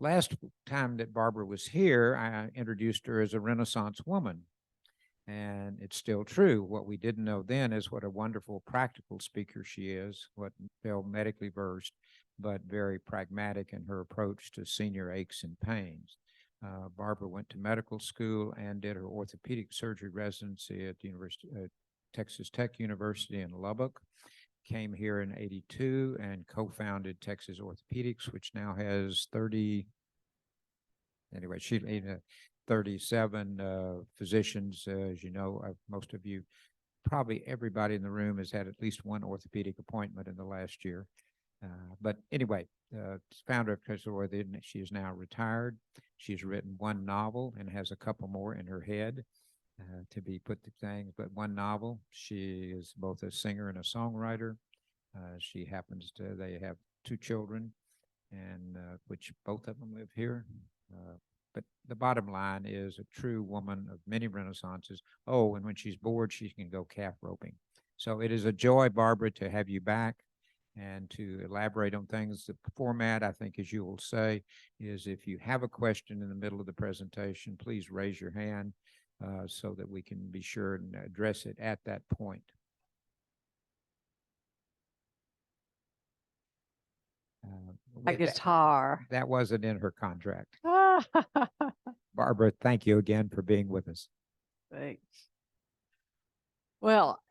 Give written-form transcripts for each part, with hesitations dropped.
last time that Barbara was here, I introduced her as a Renaissance woman. And it's still true. What we didn't know then is what a wonderful practical speaker she is, what well medically versed, but very pragmatic in her approach to senior aches and pains. Barbara went to medical school and did her orthopedic surgery residency at the Texas Tech University in Lubbock. Came here in '82 and co-founded Texas Orthopedics, which now has 37 physicians. As you know, most of you, probably everybody in the room has had at least one orthopedic appointment in the last year. But anyway, founder of Texas Orthopedics, she is now retired. She's written one novel and has a couple more in her head to be put to things, but one novel. She is both a singer and a songwriter. She happens to, they have 2 children, and which both of them live here. But the bottom line is a true woman of many renaissances. Oh, and when she's bored, she can go calf roping. So it is a joy, Barbara, to have you back and to elaborate on things. The format, I think, as you will say, is if you have a question in the middle of the presentation, please raise your hand so that we can be sure and address it at that point. A guitar. That wasn't in her contract. Barbara, thank you again for being with us. Thanks. Well,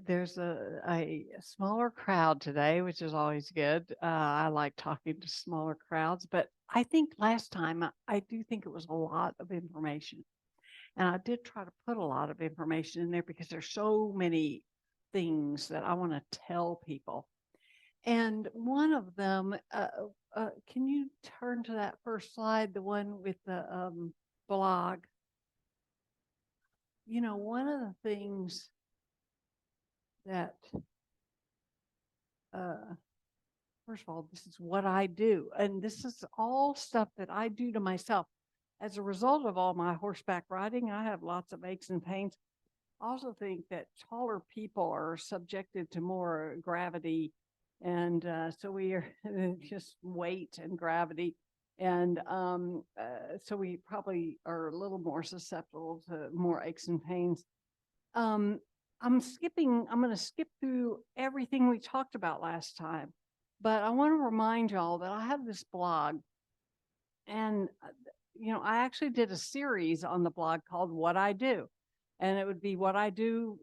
there's a smaller crowd today, which is always good. I like talking to smaller crowds, but I think last time, I do think it was a lot of information. And I did try to put a lot of information in there because there's so many things that I want to tell people. And one of them, can you turn to that first slide, the one with the blog? You know, one of the things that, first of all, this is what I do. And this is all stuff that I do to myself. As a result of all my horseback riding, I have lots of aches and pains. I also think that taller people are subjected to more gravity. And so we are just weight and gravity. And so we probably are a little more susceptible to more aches and pains. I'm going to skip through everything we talked about last time, but I want to remind y'all that I have this blog. And, you know, I actually did a series on the blog called What I Do. And it would be what I do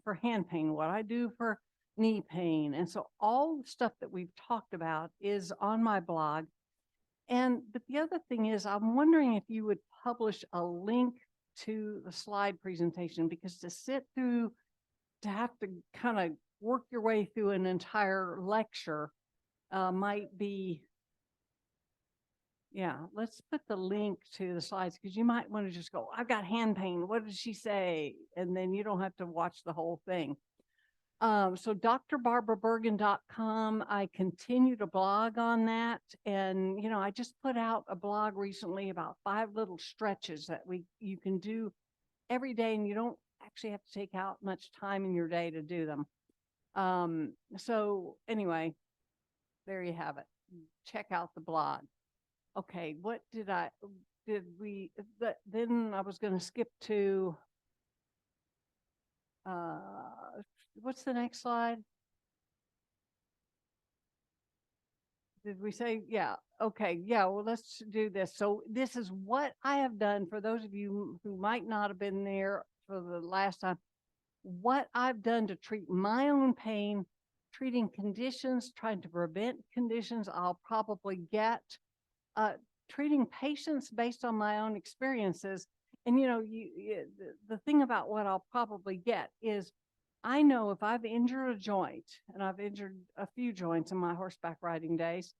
for hand pain, what I do for knee pain. And so all the stuff that we've talked about is on my blog. But the other thing is, I'm wondering if you would publish a link to the slide presentation, because to have to kind of work your way through an entire lecture might be, yeah, let's put the link to the slides, because you might want to just go, I've got hand pain. What did she say? And then you don't have to watch the whole thing. So drbarbarabergin.com, I continue to blog on that. And, you know, I just put out a blog recently about 5 little stretches that you can do every day, and you don't actually have to take out much time in your day to do them. So anyway, there you have it. Check out the blog. Okay, what then I was going to skip to, what's the next slide? Did we say, yeah, okay, yeah, well, let's do this. So this is what I have done for those of you who might not have been there for the last time, what I've done to treat my own pain, treating conditions, trying to prevent conditions I'll probably get, treating patients based on my own experiences. And, you know, the thing about what I'll probably get is, I know if I've injured a joint, and I've injured a few joints in my horseback riding days,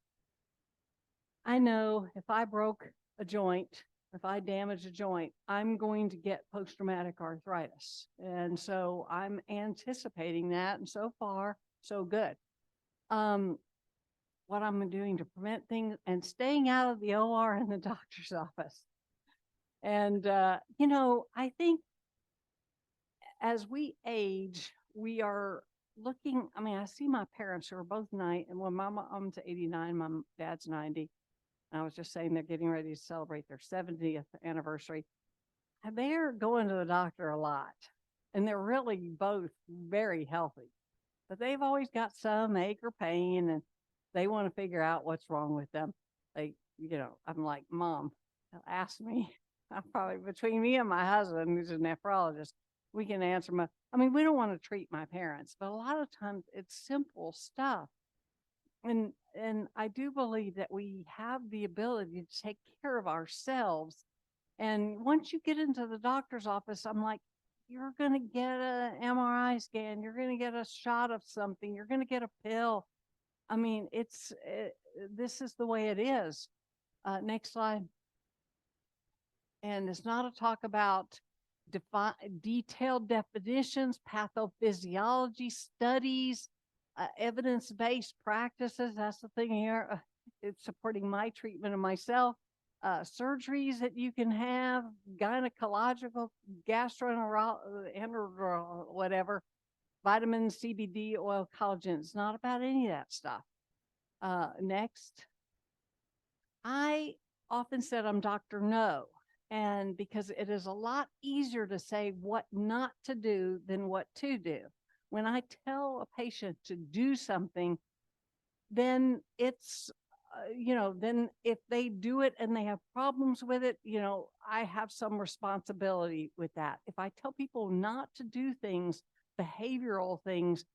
I know if I broke a joint, if I damage a joint, I'm going to get post-traumatic arthritis. And so I'm anticipating that, and so far, so good. What I'm doing to prevent things and staying out of the OR and the doctor's office. And, you know, I think as we age, we are looking, I mean, I see my parents who are both 90, and well, my mom's 89, my dad's 90. I was just saying they're getting ready to celebrate their 70th anniversary. And they're going to the doctor a lot, and they're really both very healthy. But they've always got some ache or pain, and they want to figure out what's wrong with them. I'm like, Mom, ask me. I'm probably between me and my husband, who's a nephrologist, we can answer we don't want to treat my parents, but a lot of times it's simple stuff. And I do believe that we have the ability to take care of ourselves. And once you get into the doctor's office, I'm like, you're going to get an MRI scan, you're going to get a shot of something, you're going to get a pill. This is the way it is. Next slide. And it's not a talk about detailed definitions, pathophysiology studies, evidence-based practices. That's the thing here. It's supporting my treatment of myself. Surgeries that you can have, gynecological, gastroenterological, whatever, vitamins, CBD, oil, collagen. It's not about any of that stuff. Next. I often said I'm Dr. No, and because it is a lot easier to say what not to do than what to do. When I tell a patient to do something, then it's, then if they do it and they have problems with it, I have some responsibility with that. If I tell people not to do things, behavioral things,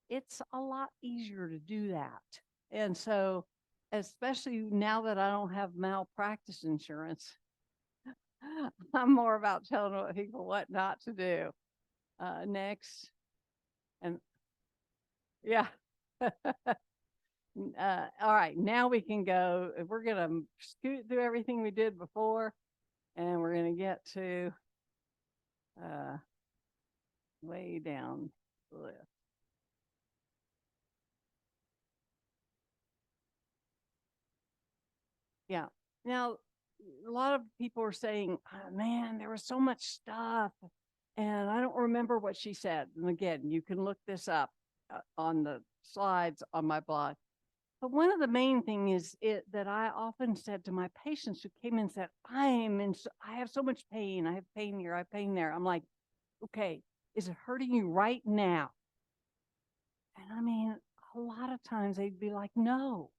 it's a lot easier to do that. And so, especially now that I don't have malpractice insurance, I'm more about telling people what not to do. Next. And yeah. All right, now we can go. We're going to scoot through everything we did before, and we're going to get to way down the list. Yeah. Now, a lot of people are saying, oh, man, there was so much stuff, and I don't remember what she said. And again, you can look this up on the slides on my blog. But one of the main things is that I often said to my patients who came in and said, I have so much pain. I have pain here. I have pain there. I'm like, okay, is it hurting you right now? And a lot of times they'd be like, no.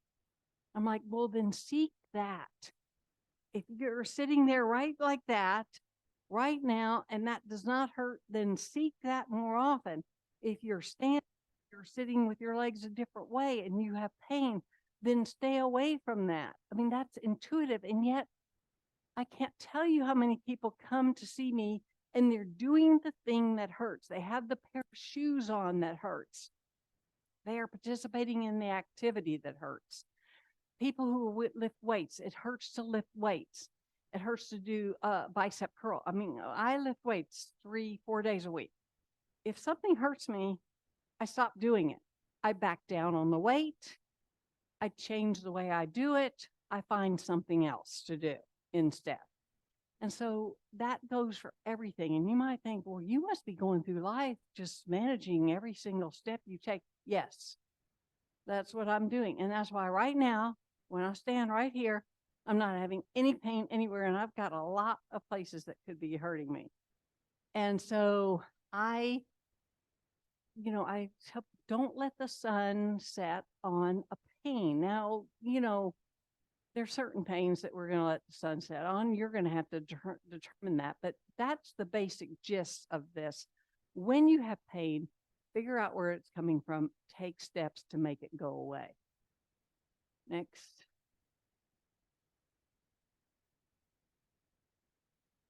I'm like, well, then seek that. If you're sitting there right like that right now, and that does not hurt, then seek that more often. If you're standing, you're sitting with your legs a different way and you have pain, then stay away from that. That's intuitive. And yet I can't tell you how many people come to see me and they're doing the thing that hurts. They have the pair of shoes on that hurts. They are participating in the activity that hurts. People who lift weights, it hurts to lift weights. It hurts to do bicep curl. I lift weights 3-4 days a week. If something hurts me, I stop doing it. I back down on the weight. I change the way I do it. I find something else to do instead. And so that goes for everything. And you might think, well, you must be going through life just managing every single step you take. Yes, that's what I'm doing. And that's why right now, when I stand right here, I'm not having any pain anywhere. And I've got a lot of places that could be hurting me. And so I tell, don't let the sun set on a pain. Now, there's certain pains that we're going to let the sun set on. You're going to have to determine that. But that's the basic gist of this. When you have pain, figure out where it's coming from. Take steps to make it go away. Next.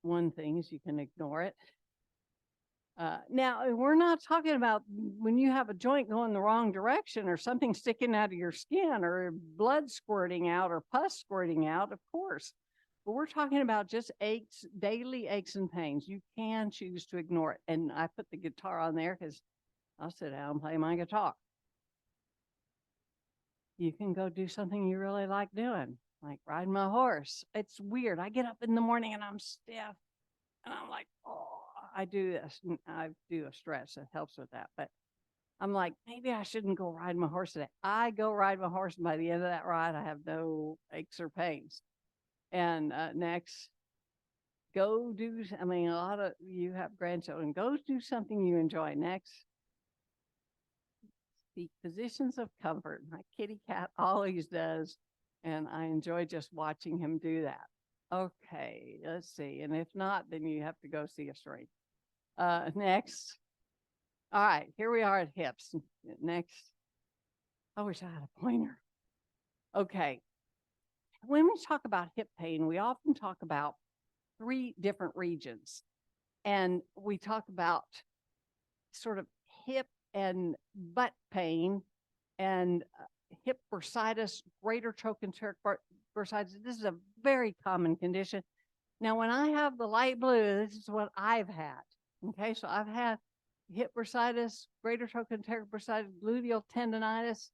One thing is you can ignore it. Now, we're not talking about when you have a joint going the wrong direction or something sticking out of your skin or blood squirting out or pus squirting out, of course. But we're talking about just aches, daily aches and pains. You can choose to ignore it. And I put the guitar on there because I'll sit down and play my guitar. You can go do something you really like doing, like riding my horse. It's weird. I get up in the morning and I'm stiff. And I'm like, oh, I do this. I do a stretch that helps with that. But I'm like, maybe I shouldn't go ride my horse today. I go ride my horse, and by the end of that ride, I have no aches or pains. And next, go do, I mean, a lot of you have grandchildren, go do something you enjoy. Next, seek positions of comfort. My kitty cat always does, and I enjoy just watching him do that. Okay, let's see. And if not, then you have to go see a shrink. Next. All right, here we are at hips. Next. I wish I had a pointer. Okay. When we talk about hip pain, we often talk about 3 different regions. And we talk about sort of hip and butt pain and hip bursitis, greater trochanteric bursitis. This is a very common condition. Now, when I have the light blue, this is what I've had. Okay, so I've had hip bursitis, greater trochanteric bursitis, gluteal tendonitis.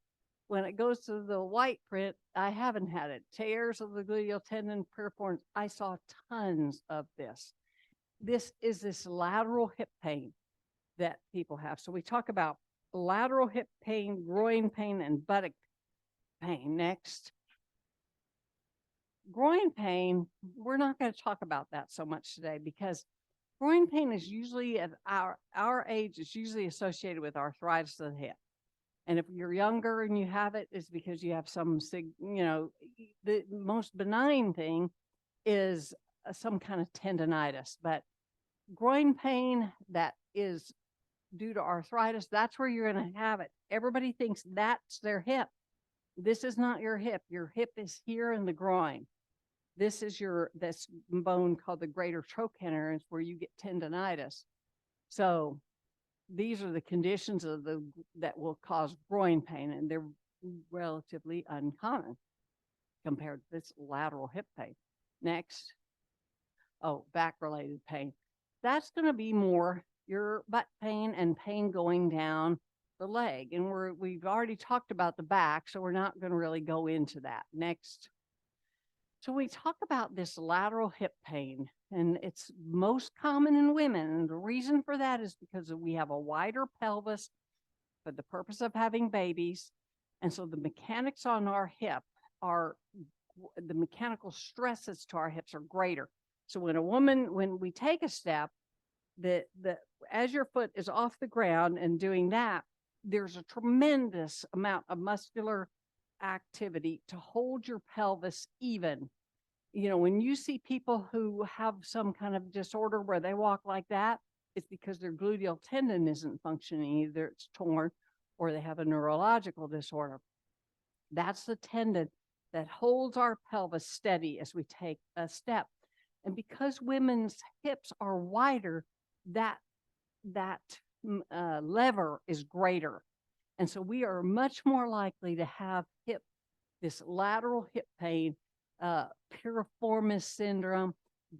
When it goes to the white print, I haven't had it. Tears of the gluteal tendon, piriforms. I saw tons of this. This is this lateral hip pain that people have. So we talk about lateral hip pain, groin pain, and buttock pain. Next. Groin pain, we're not going to talk about that so much today because groin pain is usually at our age, it's usually associated with arthritis of the hip. And if you're younger and you have it, it's because you have some, the most benign thing is some kind of tendonitis. But groin pain that is due to arthritis, that's where you're going to have it. Everybody thinks that's their hip. This is not your hip. Your hip is here in the groin. This is this bone called the greater trochanter, where you get tendonitis. So these are the conditions that will cause groin pain, and they're relatively uncommon compared to this lateral hip pain. Next. Oh, back-related pain. That's going to be more your butt pain and pain going down the leg. And we've already talked about the back, so we're not going to really go into that. Next. So we talk about this lateral hip pain, and it's most common in women. And the reason for that is because we have a wider pelvis for the purpose of having babies. And so the mechanics on our hip the mechanical stresses to our hips are greater. So when we take a step, as your foot is off the ground and doing that, there's a tremendous amount of muscular activity to hold your pelvis even. When you see people who have some kind of disorder where they walk like that, it's because their gluteal tendon isn't functioning. Either it's torn or they have a neurological disorder. That's the tendon that holds our pelvis steady as we take a step. And because women's hips are wider, that lever is greater. And so we are much more likely to have this lateral hip pain, piriformis syndrome,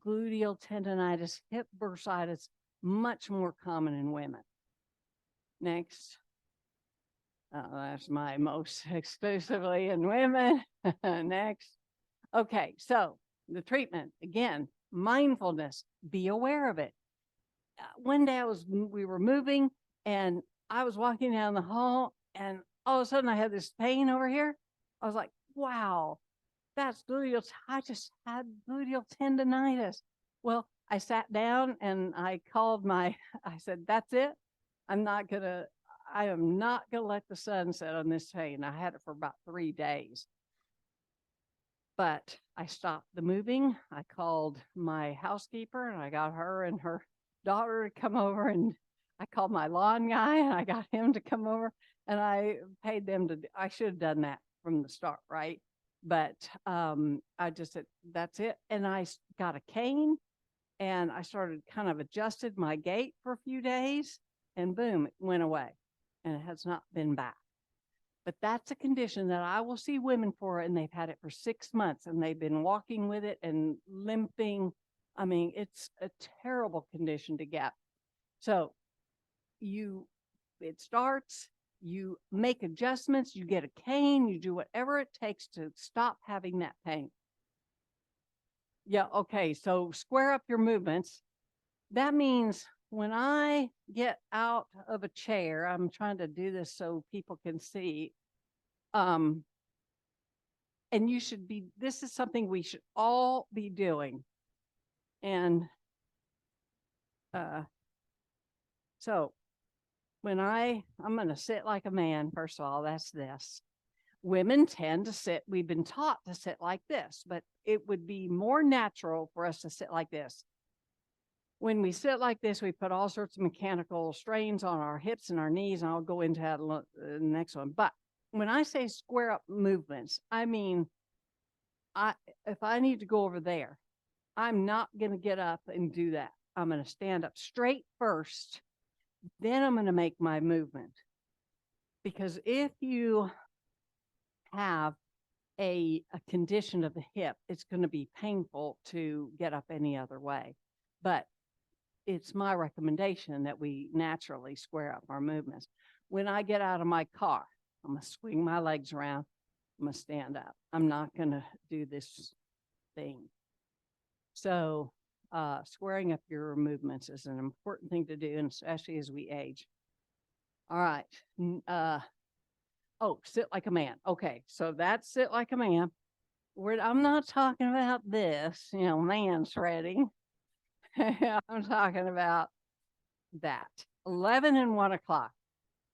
gluteal tendonitis, hip bursitis, much more common in women. Next. That's my most exclusively in women. Next. Okay, so the treatment, again, mindfulness, be aware of it. One day we were moving and I was walking down the hall and all of a sudden I had this pain over here. I was like, wow, that's gluteal. I just had gluteal tendonitis. Well, I sat down and I said, that's it. I am not gonna let the sun set on this pain. I had it for about 3 days. But I stopped the moving. I called my housekeeper and I got her and her daughter to come over, and I called my lawn guy and I got him to come over, and I paid them I should have done that from the start, right? But I just said, that's it. And I got a cane and I started kind of adjusted my gait for a few days, and boom, it went away and it has not been back. But that's a condition that I will see women for, and they've had it for 6 months and they've been walking with it and limping. I mean, it's a terrible condition to get. So it starts, you make adjustments, you get a cane, you do whatever it takes to stop having that pain. Yeah, okay, so square up your movements. That means when I get out of a chair, I'm trying to do this so people can see. And this is something we should all be doing. And so when I'm going to sit like a man, first of all, that's this. Women tend to sit, we've been taught to sit like this, but it would be more natural for us to sit like this. When we sit like this, we put all sorts of mechanical strains on our hips and our knees, and I'll go into that in the next one. But when I say square up movements, I mean, if I need to go over there, I'm not going to get up and do that. I'm going to stand up straight first, then I'm going to make my movement. Because if you have a condition of the hip, it's going to be painful to get up any other way. But it's my recommendation that we naturally square up our movements. When I get out of my car, I'm going to swing my legs around. I'm going to stand up. I'm not going to do this thing. So squaring up your movements is an important thing to do, and especially as we age. All right. Oh, sit like a man. Okay, so that's sit like a man. I'm not talking about this, man shredding. I'm talking about that. 11 and 1 o'clock.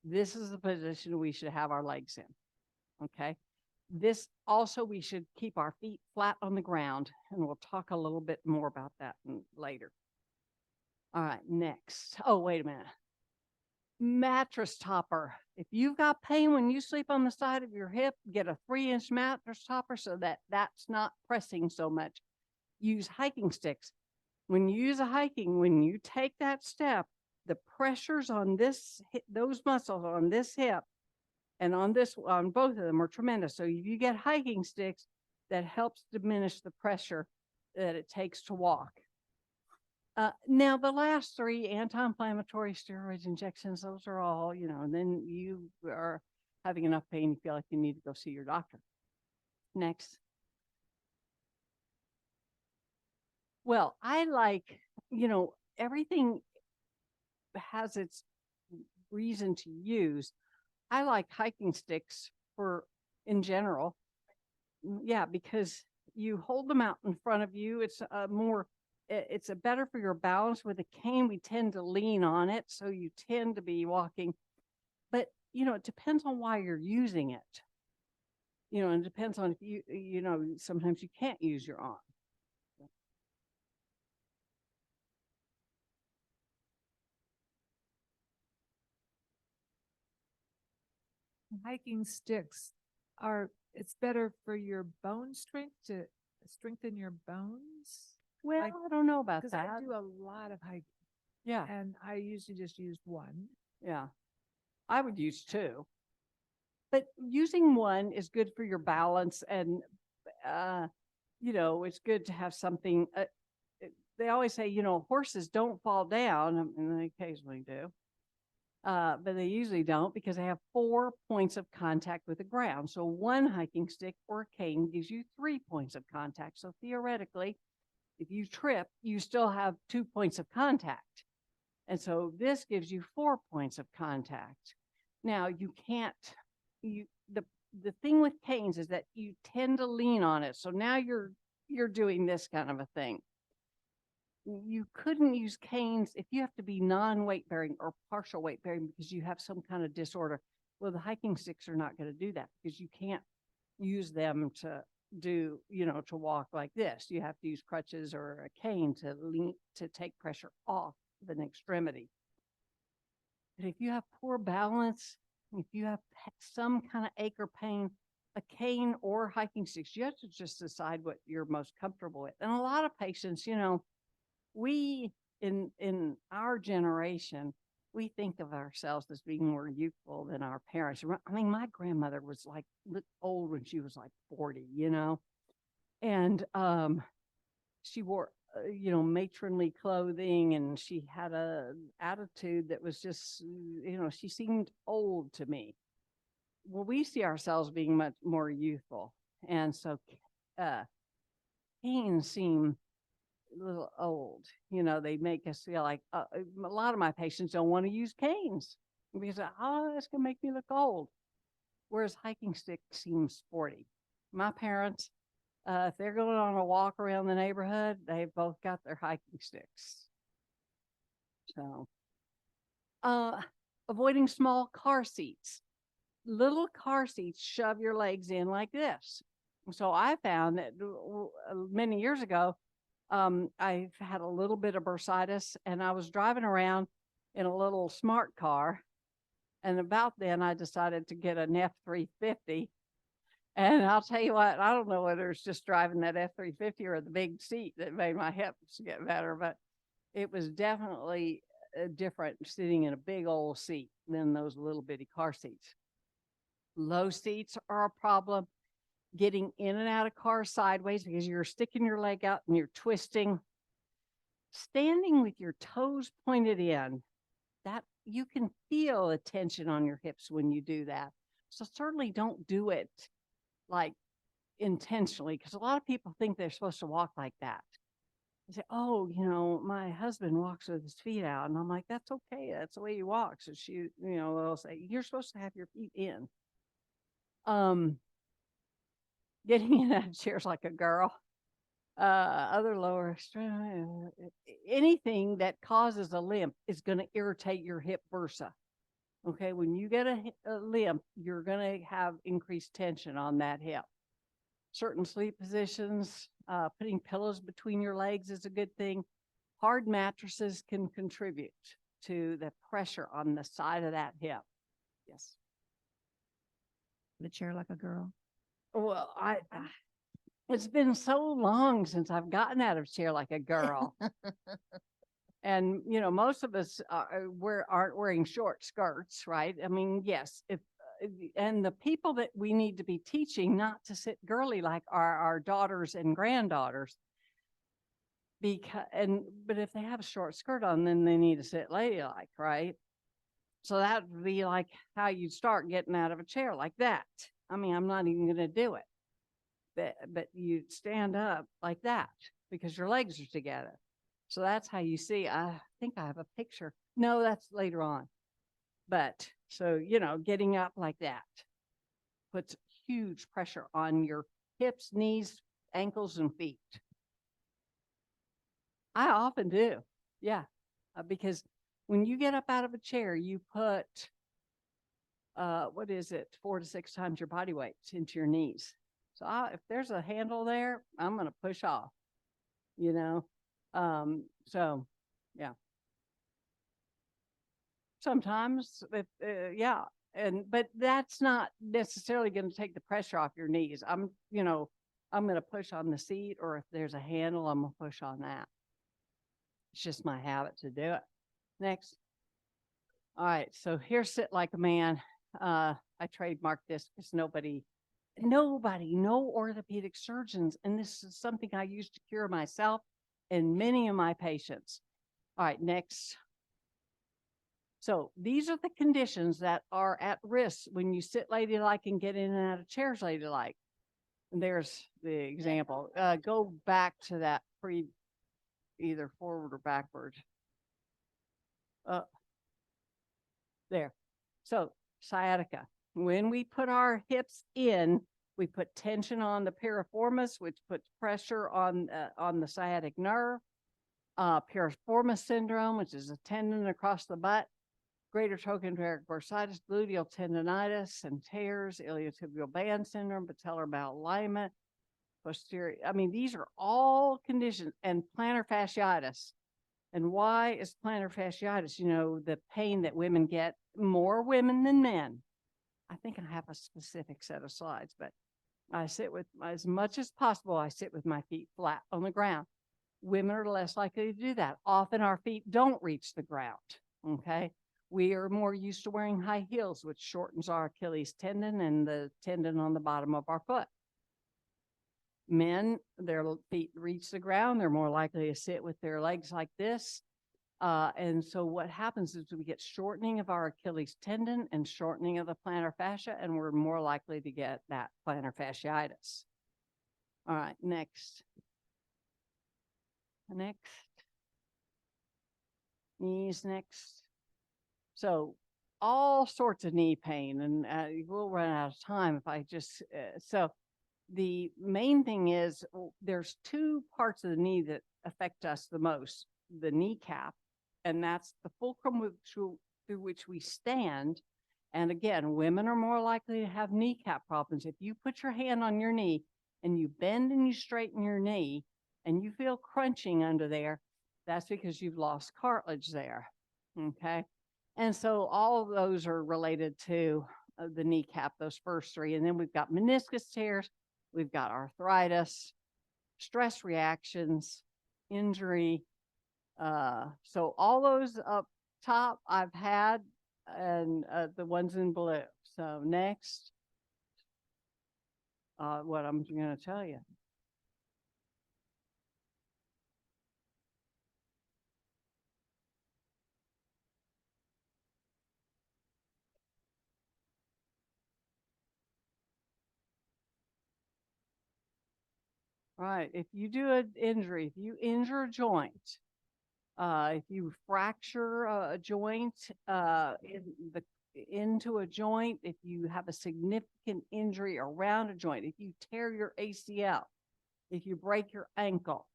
This is the position we should have our legs in. Okay. This also, we should keep our feet flat on the ground, and we'll talk a little bit more about that later. All right, next. Oh, wait a minute. Mattress topper. If you've got pain when you sleep on the side of your hip, get a 3-inch mattress topper so that that's not pressing so much. Use hiking sticks. When you use when you take that step, the pressures on those muscles on this hip and on both of them are tremendous. So if you get hiking sticks, that helps diminish the pressure that it takes to walk. Now, the last 3, anti-inflammatory steroids injections, those are all, and then you are having enough pain, you feel like you need to go see your doctor. Next. Well, I like, everything has its reason to use. I like hiking sticks in general. Yeah, because you hold them out in front of you. It's it's better for your balance. With a cane, we tend to lean on it, so you tend to be walking. But, it depends on why you're using it. And it depends on if sometimes you can't use your arm. Hiking sticks it's better for your bone strength to strengthen your bones. Well, I don't know about Because that. I do a lot of hiking. Yeah. And I usually just use one. Yeah. I would use 2. But using one is good for your balance, and it's good to have something. They always say, horses don't fall down. I mean, they occasionally do. But they usually don't, because they have 4 points of contact with the ground. So one hiking stick or a cane gives you 3 points of contact. So theoretically, if you trip, you still have 2 points of contact. And so this gives you 4 points of contact. Now, you can't, the thing with canes is that you tend to lean on it. So now you're doing this kind of a thing. You couldn't use canes if you have to be non-weight bearing or partial weight bearing because you have some kind of disorder. Well, the hiking sticks are not going to do that, because you can't use them to to walk like this. You have to use crutches or a cane to take pressure off an extremity. But if you have poor balance, if you have some kind of ache or pain, a cane or hiking sticks, you have to just decide what you're most comfortable with. And a lot of patients, we in our generation, we think of ourselves as being more youthful than our parents. I mean, my grandmother was like old when she was like 40, and she wore matronly clothing, and she had a attitude that was just, she seemed old to me. Well, we see ourselves being much more youthful, and so canes seem a little old. You know, they make us feel like a lot of my patients don't want to use canes because, oh, that's going to make me look old. Whereas hiking stick seems sporty. My parents, if they're going on a walk around the neighborhood, they've both got their hiking sticks. So, avoiding small car seats. Little car seats shove your legs in like this. So I found that many years ago, I had a little bit of bursitis and I was driving around in a little smart car. And about then I decided to get an F-350. And I'll tell you what, I don't know whether it's just driving that F-350 or the big seat that made my hips get better, but it was definitely different sitting in a big old seat than those little bitty car seats. Low seats are a problem. Getting in and out of cars sideways because you're sticking your leg out and you're twisting. Standing with your toes pointed in, that you can feel the tension on your hips when you do that. So certainly don't do it like intentionally, because a lot of people think they're supposed to walk like that. They say, oh, you know, my husband walks with his feet out. And I'm like, that's okay. That's the way he walks. So she, you know, they'll say, you're supposed to have your feet in. Getting in out of chairs like a girl. Other lower extremity, anything that causes a limp is going to irritate your hip bursa. Okay, when you get a limp, you're going to have increased tension on that hip. Certain sleep positions, putting pillows between your legs is a good thing. Hard mattresses can contribute to the pressure on the side of that hip. Yes. The chair like a girl. Well, it's been so long since I've gotten out of chair like a girl. And, you know, most of us aren't wearing short skirts, right? I mean, yes, and the people that we need to be teaching not to sit girly like our daughters and granddaughters. But if they have a short skirt on, then they need to sit ladylike, right? So that would be like how you start getting out of a chair like that. I mean, I'm not even going to do it. But you stand up like that because your legs are together. So that's how you see. I think I have a picture. No, that's later on. But so, you know, getting up like that puts huge pressure on your hips, knees, ankles, and feet. I often do. Yeah. Because when you get up out of a chair, you put, 4 to 6 times your body weight into your knees. So if there's a handle there, I'm going to push off, you know? So yeah. Sometimes, yeah. But that's not necessarily going to take the pressure off your knees. I'm going to push on the seat, or if there's a handle, I'm going to push on that. It's just my habit to do it. Next. All right. So here's sit like a man. I trademarked this because no orthopedic surgeons, and this is something I used to cure myself and many of my patients. All right, next. So these are the conditions that are at risk when you sit ladylike and get in and out of chairs ladylike. And there's the example. Go back to that either forward or backward. There. So sciatica. When we put our hips in, we put tension on the piriformis, which puts pressure on the sciatic nerve. Piriformis syndrome, which is a tendon across the butt. Greater trochanteric bursitis, gluteal tendonitis and tears, iliotibial band syndrome, patellar bowel alignment, posterior. I mean, these are all conditions, and plantar fasciitis. And why is plantar fasciitis? You know, the pain that women get, more women than men. I think I have a specific set of slides, but I sit with, as much as possible, I sit with my feet flat on the ground. Women are less likely to do that. Often our feet don't reach the ground, okay? We are more used to wearing high heels, which shortens our Achilles tendon and the tendon on the bottom of our foot. Men, their feet reach the ground. They're more likely to sit with their legs like this. And so what happens is we get shortening of our Achilles tendon and shortening of the plantar fascia, and we're more likely to get that plantar fasciitis. All right, next. next. Knees next. So all sorts of knee pain, and we'll run out of time if I just, so the main thing is there's two parts of the knee that affect us the most, the kneecap, and that's the fulcrum through which we stand. And again, women are more likely to have kneecap problems. If you put your hand on your knee and you bend and you straighten your knee and you feel crunching under there, that's because you've lost cartilage there. Okay. And so all of those are related to the kneecap, those first three. And then we've got meniscus tears, we've got arthritis, stress reactions, injury. So all those up top I've had, and the ones in blue. So next, what I'm going to tell you. Right. If you do an injury, if you injure a joint, if you fracture a joint into a joint, if you have a significant injury around a joint, if you tear your ACL, if you break your ankle,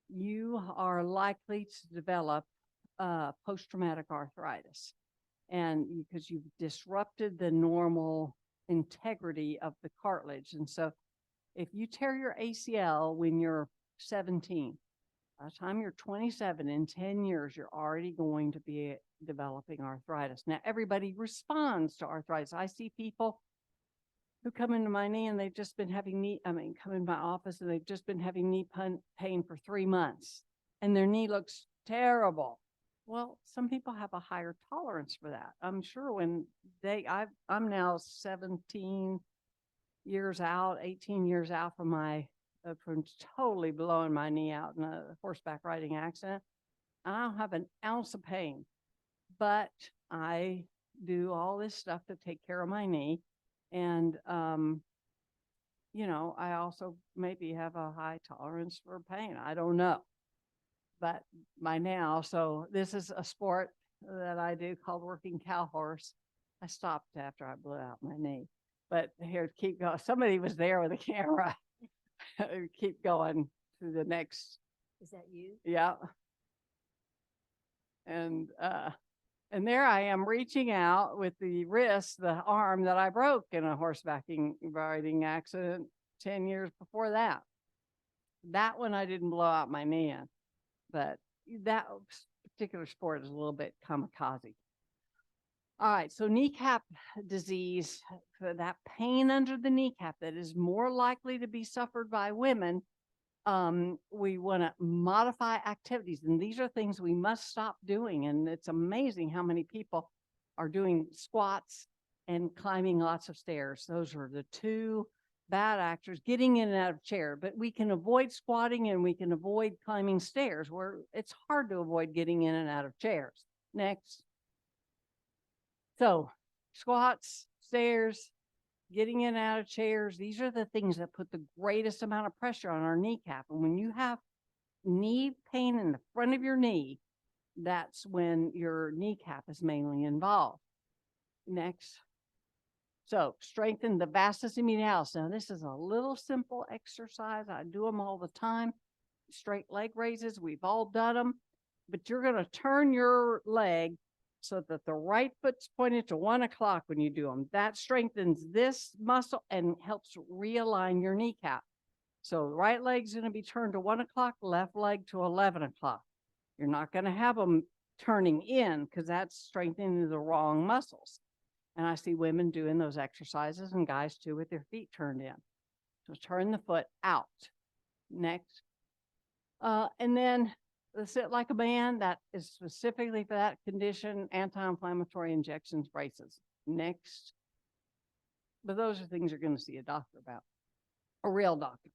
you are likely to develop post-traumatic arthritis. And because you've disrupted the normal integrity of the cartilage. And so if you tear your ACL when you're 17, by the time you're 27, in 10 years, you're already going to be developing arthritis. Now, everybody responds to arthritis. I see people who come into my knee and they've just been having come in my office and they've just been having knee pain for 3 months and their knee looks terrible. Well, some people have a higher tolerance for that. I'm sure when I'm now 17 years out, 18 years out from from totally blowing my knee out in a horseback riding accident. I don't have an ounce of pain, but I do all this stuff to take care of my knee. And, you know, I also maybe have a high tolerance for pain. I don't know. But by now, so this is a sport that I do called working cow horse. I stopped after I blew out my knee. But here, keep going. Somebody was there with a camera. Keep going to the next. Is that you? Yeah. And there I am reaching out with the wrist, the arm that I broke in a horseback riding accident 10 years before that. That one I didn't blow out my knee in, but that particular sport is a little bit kamikaze. All right, so kneecap disease, for that pain under the kneecap that is more likely to be suffered by women, we want to modify activities, and these are things we must stop doing. And it's amazing how many people are doing squats and climbing lots of stairs. Those are the two bad actors, getting in and out of chair. But we can avoid squatting and we can avoid climbing stairs, where it's hard to avoid getting in and out of chairs. Next. So squats, stairs, getting in and out of chairs, these are the things that put the greatest amount of pressure on our kneecap. And when you have knee pain in the front of your knee, that's when your kneecap is mainly involved. Next. So strengthen the vastus medialis. Now this is a little simple exercise. I do them all the time. Straight leg raises, we've all done them. But you're going to turn your leg so that the right foot's pointed to 1 o'clock when you do them. That strengthens this muscle and helps realign your kneecap. So the right leg's going to be turned to 1 o'clock, left leg to 11 o'clock. You're not going to have them turning in because that's strengthening the wrong muscles. And I see women doing those exercises and guys too with their feet turned in. So turn the foot out. Next. And then the sit like a man, that is specifically for that condition, anti-inflammatory injections, braces. Next. But those are things you're going to see a doctor about, a real doctor.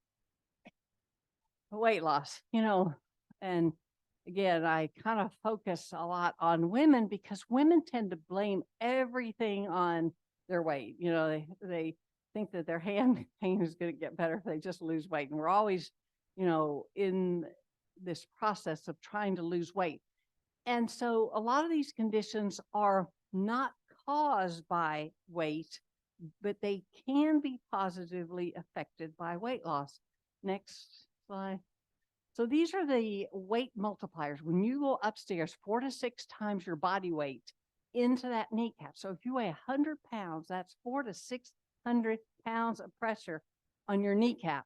Weight loss, you know, and again, I kind of focus a lot on women because women tend to blame everything on their weight. You know, they think that their hand pain is going to get better if they just lose weight. And we're always, you know, in this process of trying to lose weight. And so a lot of these conditions are not caused by weight, but they can be positively affected by weight loss. Next slide. So these are the weight multipliers. When you go upstairs 4 to 6 times your body weight into that kneecap. So if you weigh 100 pounds, that's 400 to 600 pounds of pressure on your kneecap.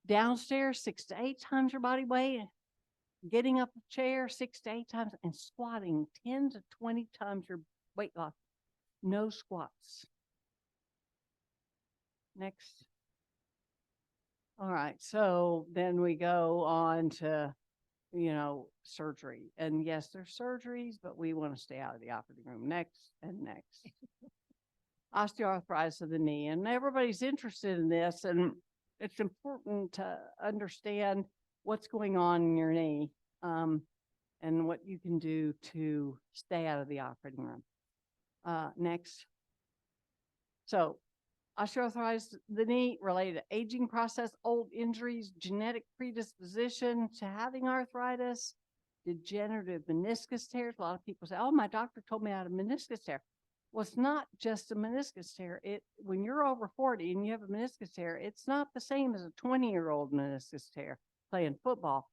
Downstairs, 6 to 8 times your body weight. Getting up a chair 6 to 8 times and squatting 10 to 20 times your weight loss. No squats. Next. All right, so then we go on to, surgery. And yes, there's surgeries, but we want to stay out of the operating room. Next and next. Osteoarthritis of the knee. And everybody's interested in this, and it's important to understand what's going on in your knee, and what you can do to stay out of the operating room. Next. So osteoarthritis of the knee related to aging process, old injuries, genetic predisposition to having arthritis, degenerative meniscus tears. A lot of people say, oh, my doctor told me I had a meniscus tear. Well, it's not just a meniscus tear. When you're over 40 and you have a meniscus tear, it's not the same as a 20-year-old meniscus tear playing football.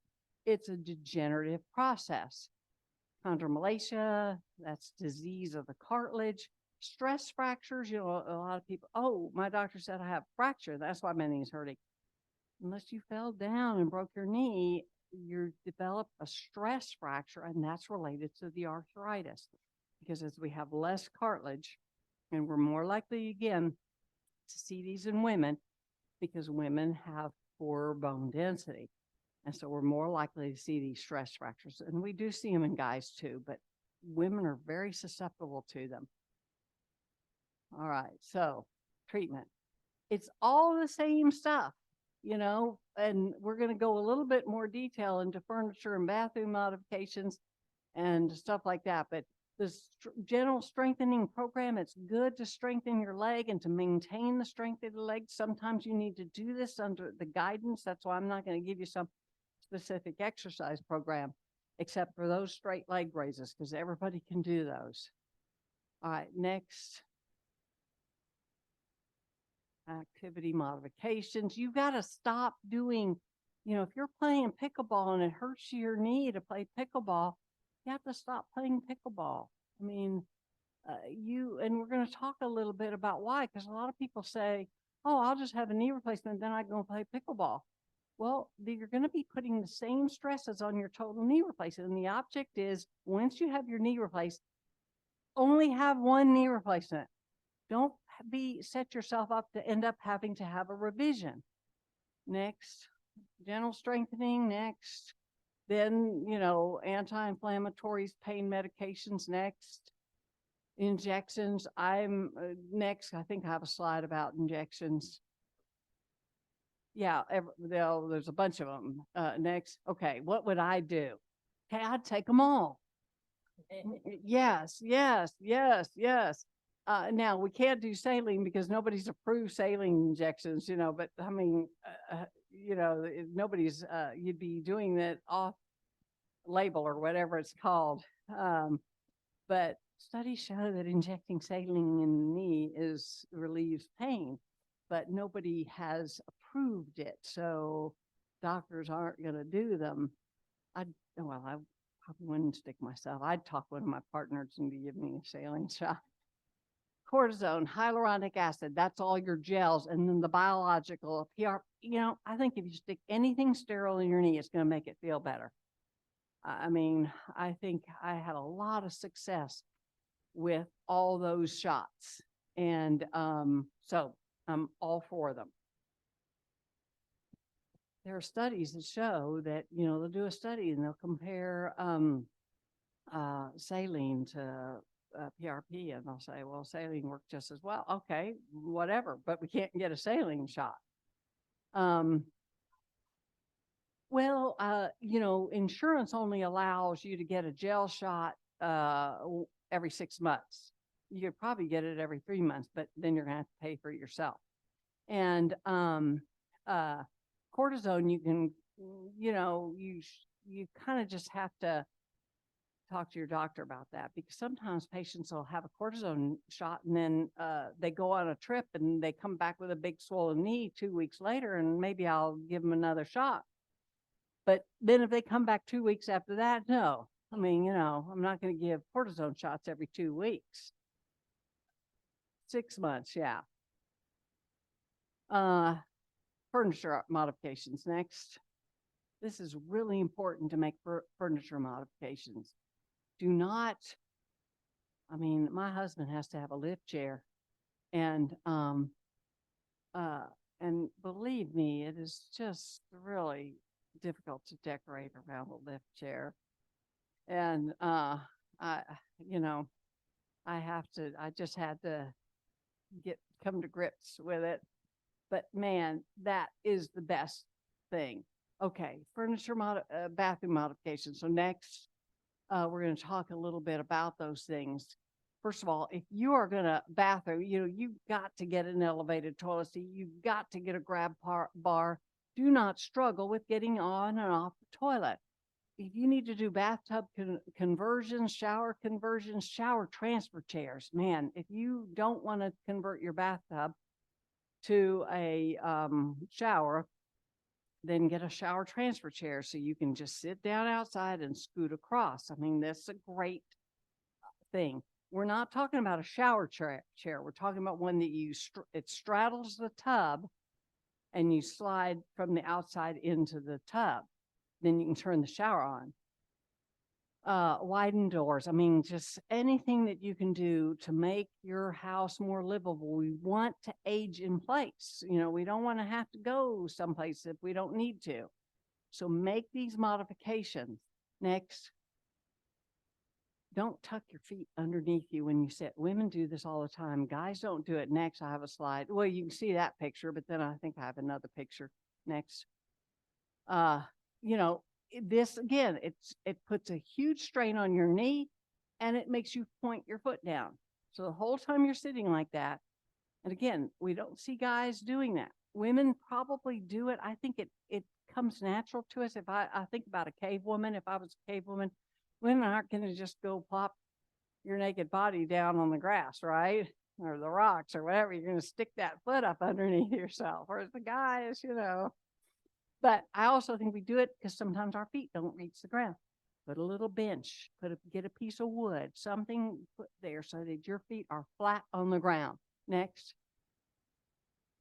It's a degenerative process. Chondromalacia, that's disease of the cartilage. Stress fractures, a lot of people, oh, my doctor said I have a fracture. That's why my knee's hurting. Unless you fell down and broke your knee, you develop a stress fracture, and that's related to the arthritis. Because as we have less cartilage, and we're more likely, again, to see these in women, because women have poor bone density. And so we're more likely to see these stress fractures. And we do see them in guys too, but women are very susceptible to them. All right, so treatment. It's all the same stuff, and we're going to go a little bit more detail into furniture and bathroom modifications and stuff like that. But the general strengthening program, it's good to strengthen your leg and to maintain the strength of the leg. Sometimes you need to do this under the guidance. That's why I'm not going to give you some specific exercise program, except for those straight leg raises, because everybody can do those. All right, next. Activity modifications. You got to stop doing, if you're playing pickleball and it hurts your knee to play pickleball, you have to stop playing pickleball. I mean, and we're going to talk a little bit about why, because a lot of people say, oh, I'll just have a knee replacement, then I can go play pickleball. Well, you're going to be putting the same stresses on your total knee replacement. And the object is, once you have your knee replaced, only have one knee replacement. Don't set yourself up to end up having to have a revision. Next, gentle strengthening. Next, then, anti-inflammatories, pain medications. Next, injections. Next, I think I have a slide about injections. Yeah, there's a bunch of them. Next, okay, what would I do? Okay, I'd take them all. Yes. Now, we can't do saline because nobody's approved saline injections, but I mean, nobody's, you'd be doing that off label or whatever it's called. But studies show that injecting saline in the knee relieves pain, but nobody has approved it. So doctors aren't going to do them. I probably wouldn't stick myself. I'd talk one of my partners into giving me a saline shot. Cortisone, hyaluronic acid, that's all your gels. And then the biological PR, I think if you stick anything sterile in your knee, it's going to make it feel better. I mean, I think I had a lot of success with all those shots. And so I'm all for them. There are studies that show that, they'll do a study and they'll compare saline to PRP, and they'll say, well, saline worked just as well. Okay, whatever, but we can't get a saline shot. Insurance only allows you to get a gel shot every 6 months. You could probably get it every 3 months, but then you're going to have to pay for it yourself. And cortisone, you can, you kind of just have to talk to your doctor about that, because sometimes patients will have a cortisone shot and then they go on a trip and they come back with a big swollen knee 2 weeks later, and maybe I'll give them another shot. But then if they come back 2 weeks after that, no. I mean, I'm not going to give cortisone shots every 2 weeks. 6 months, yeah. Furniture modifications next. This is really important to make furniture modifications. Do not, my husband has to have a lift chair, and believe me, it is just really difficult to decorate around a lift chair. And I just had to come to grips with it. But man, that is the best thing. Okay, bathroom modifications. So next, we're going to talk a little bit about those things. First of all, if you are going to bathroom, you've got to get an elevated toilet seat. You've got to get a grab bar. Do not struggle with getting on and off the toilet. If you need to do bathtub conversions, shower transfer chairs, man, if you don't want to convert your bathtub to a shower, then get a shower transfer chair so you can just sit down outside and scoot across. That's a great thing. We're not talking about a shower chair. We're talking about one that it straddles the tub and you slide from the outside into the tub. Then you can turn the shower on. Widen doors. Just anything that you can do to make your house more livable. We want to age in place. We don't want to have to go someplace if we don't need to. So make these modifications. Next, don't tuck your feet underneath you when you sit. Women do this all the time. Guys don't do it. Next, I have a slide. Well, you can see that picture, but then I think I have another picture. Next. This again, it puts a huge strain on your knee, and it makes you point your foot down. So the whole time you're sitting like that, and again, we don't see guys doing that. Women probably do it. I think it comes natural to us. If I think about a cave woman, if I was a cave woman, women aren't going to just go plop your naked body down on the grass, right? Or the rocks or whatever. You're going to stick that foot up underneath yourself. Whereas the guys, But I also think we do it because sometimes our feet don't reach the ground. Put a little bench, get a piece of wood, something put there so that your feet are flat on the ground. Next.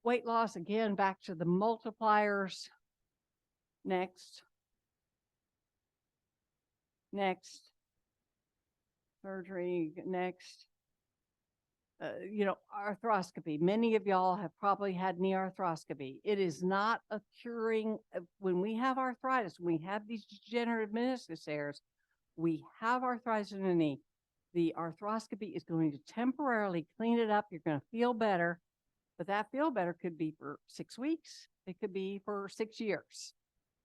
Weight loss, again, back to the multipliers. Next. Next. Surgery, next. Arthroscopy. Many of y'all have probably had knee arthroscopy. It is not a curing. When we have arthritis, when we have these degenerative meniscus tears, we have arthritis in the knee. The arthroscopy is going to temporarily clean it up. You're going to feel better, but that feel better could be for 6 weeks. It could be for 6 years.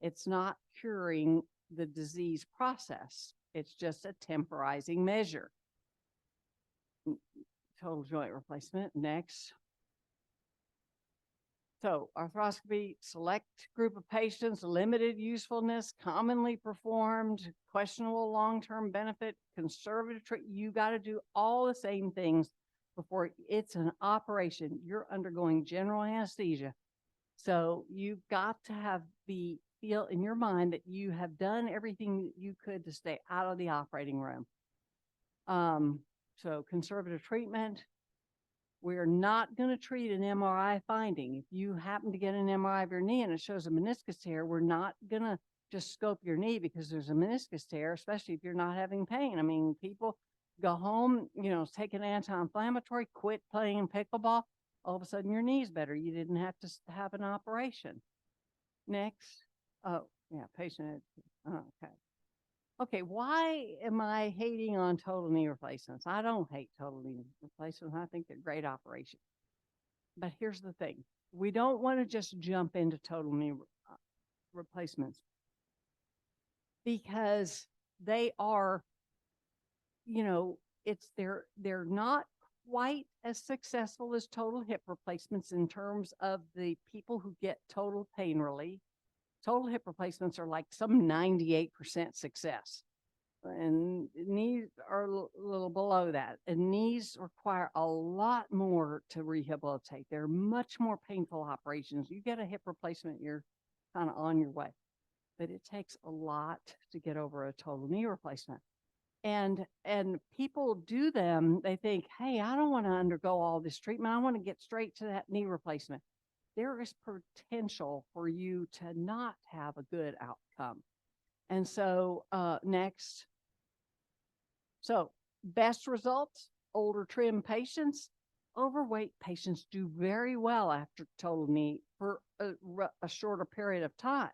It's not curing the disease process. It's just a temporizing measure. Total joint replacement. Next. So arthroscopy, select group of patients, limited usefulness, commonly performed, questionable long-term benefit, conservative treatment. You got to do all the same things before it's an operation. You're undergoing general anesthesia. So you've got to feel in your mind that you have done everything you could to stay out of the operating room. So conservative treatment, we're not going to treat an MRI finding. If you happen to get an MRI of your knee and it shows a meniscus tear, we're not going to just scope your knee because there's a meniscus tear, especially if you're not having pain. People go home, take an anti-inflammatory, quit playing pickleball. All of a sudden your knee's better. You didn't have to have an operation. Next. Oh, yeah, patient. Okay. Okay, why am I hating on total knee replacements? I don't hate total knee replacements. I think they're great operations. But here's the thing. We don't want to just jump into total knee replacements because they are, they're not quite as successful as total hip replacements in terms of the people who get total pain relief. total hip replacements are like some 98% success. And knees are a little below that. And knees require a lot more to rehabilitate. They're much more painful operations. You get a hip replacement, you're kind of on your way. But it takes a lot to get over a total knee replacement. And people do them, they think, hey, I don't want to undergo all this treatment. I want to get straight to that knee replacement. There is potential for you to not have a good outcome. And so next. So best results, older trim patients. Overweight patients do very well after total knee for a shorter period of time.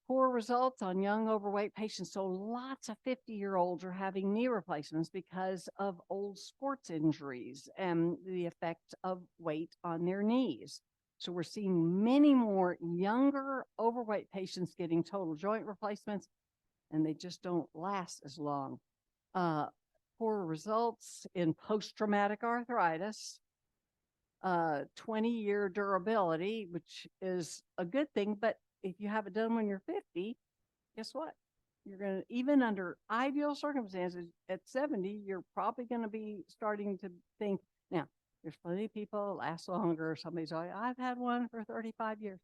Poor results on young overweight patients. So lots of 50-year-olds are having knee replacements because of old sports injuries and the effect of weight on their knees. So we're seeing many more younger overweight patients getting total joint replacements, and they just don't last as long. Poor results in post-traumatic arthritis, 20-year durability, which is a good thing, but if you have it done when you're 50, guess what? You're going to, even under ideal circumstances, at 70, you're probably going to be starting to think, now, there's plenty of people last longer. Somebody's like, I've had one for 35 years.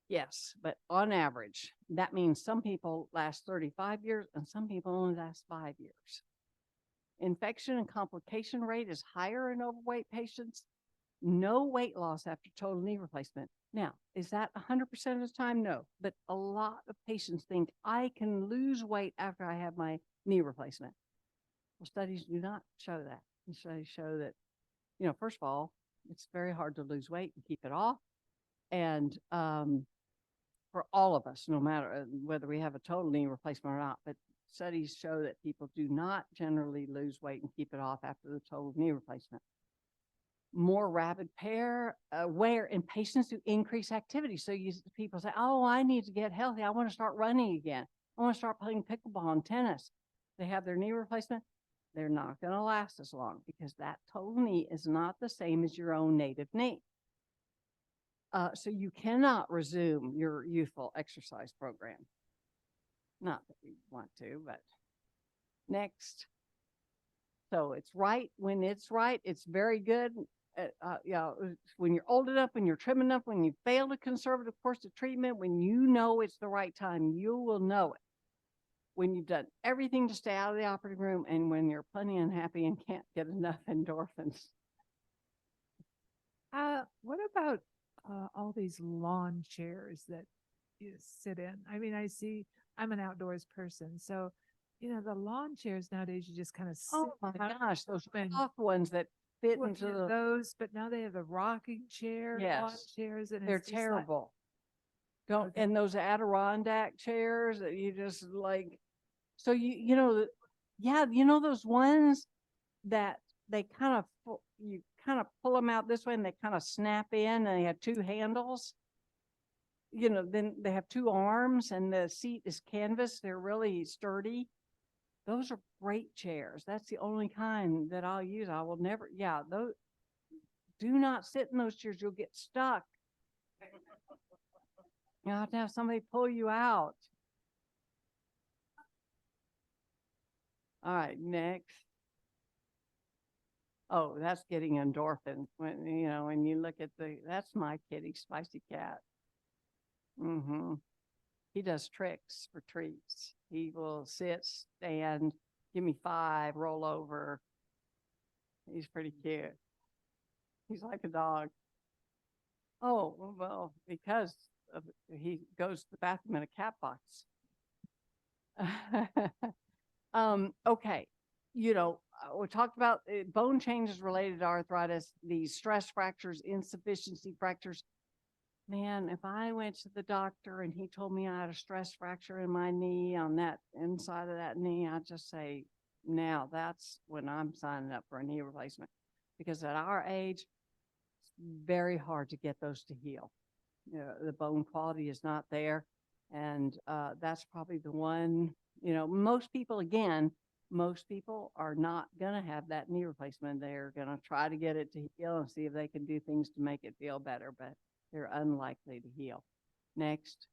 Yes, but on average, that means some people last 35 years and some people only last 5 years. Infection and complication rate is higher in overweight patients. No weight loss after total knee replacement. Now, is that 100% of the time? No, but a lot of patients think I can lose weight after I have my knee replacement. Well, studies do not show that. Studies show that, first of all, it's very hard to lose weight and keep it off. And for all of us, no matter whether we have a total knee replacement or not, but studies show that people do not generally lose weight and keep it off after the total knee replacement. More rapid wear in patients who increase activity. So people say, oh, I need to get healthy. I want to start running again. I want to start playing pickleball and tennis. They have their knee replacement. They're not going to last as long because that total knee is not the same as your own native knee. So you cannot resume your youthful exercise program. Not that we want to, but next. So it's right when it's right. It's very good. When you're old enough, when you're trim enough, when you failed a conservative course of treatment, when you know it's the right time, you will know it. When you've done everything to stay out of the operating room and when you're plenty unhappy and can't get enough endorphins. What about all these lawn chairs that you sit in? I mean, I'm an outdoors person, so the lawn chairs nowadays you just kind of Oh my gosh, those tough ones that fit into those, but now they have the rocking chair, lawn chairs, and they're it's just terrible. Okay. And those Adirondack chairs that you just like, so those ones that they you kind of pull them out this way and they kind of snap in and they have two handles. Then they have two arms and the seat is canvas. They're really sturdy. Those are great chairs. That's the only kind that I'll use. I will never, those, do not sit in those chairs. You'll get stuck. You have to have somebody pull you out. All right, next. Oh, that's getting endorphins. When you look at that's my kitty, Spicy Cat. He does tricks for treats. He will sit, stand, give me 5, roll over. He's pretty cute. He's like a dog. Oh, well, because he goes to the bathroom in a cat box. Okay. We talked about bone changes related to arthritis, these stress fractures, insufficiency fractures. Man, if I went to the doctor and he told me I had a stress fracture in my knee on that inside of that knee, I'd just say, now that's when I'm signing up for a knee replacement. Because at our age, it's very hard to get those to heal. The bone quality is not there. And that's probably the one, most people are not going to have that knee replacement. They're going to try to get it to heal and see if they can do things to make it feel better, but they're unlikely to heal. Next.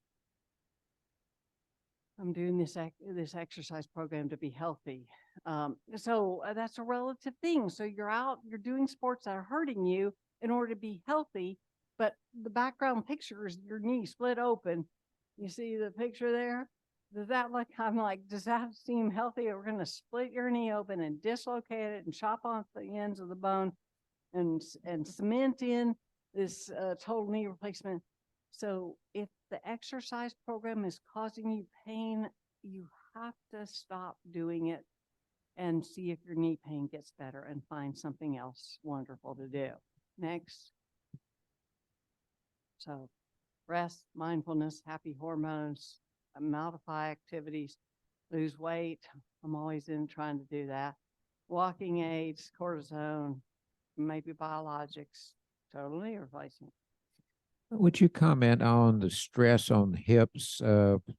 I'm doing this exercise program to be healthy. That's a relative thing. So you're out, you're doing sports that are hurting you in order to be healthy, but the background picture is your knee split open. You see the picture there? Does that look, I'm like, does that seem healthy? We're going to split your knee open and dislocate it and chop off the ends of the bone and cement in this total knee replacement. So if the exercise program is causing you pain, you have to stop doing it and see if your knee pain gets better and find something else wonderful to do. Next. So rest, mindfulness, happy hormones, modify activities, lose weight. I'm always in trying to do that. Walking aids, cortisone, maybe biologics, total knee replacement. Would you comment on the stress on the hips,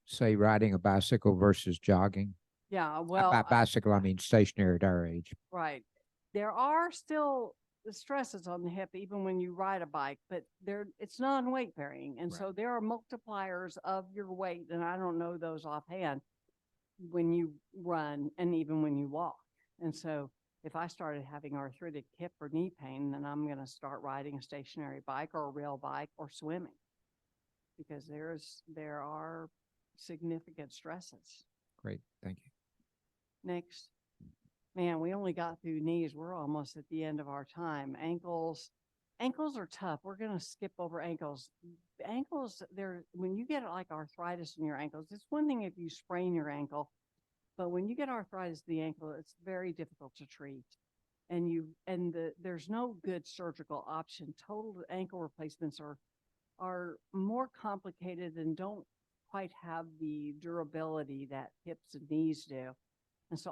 say riding a bicycle versus jogging? Yeah, By well, bicycle, I mean stationary at our age. right. There are still the stresses on the hip, even when you ride a bike, but it's non-weight bearing. And so there are multipliers of your weight, and I don't know those offhand when you run and even when you walk. And so if I started having arthritic hip or knee pain, then I'm going to start riding a stationary bike or a rail bike or swimming because there are significant stresses. Great, thank you. Next. Man, we only got through knees. We're almost at the end of our time. Ankles are tough. We're going to skip over ankles. Ankles, when you get like arthritis in your ankles, it's one thing if you sprain your ankle, but when you get arthritis in the ankle, it's very difficult to treat. There's no good surgical option. Total ankle replacements are more complicated and don't quite have the durability that hips and knees do. And so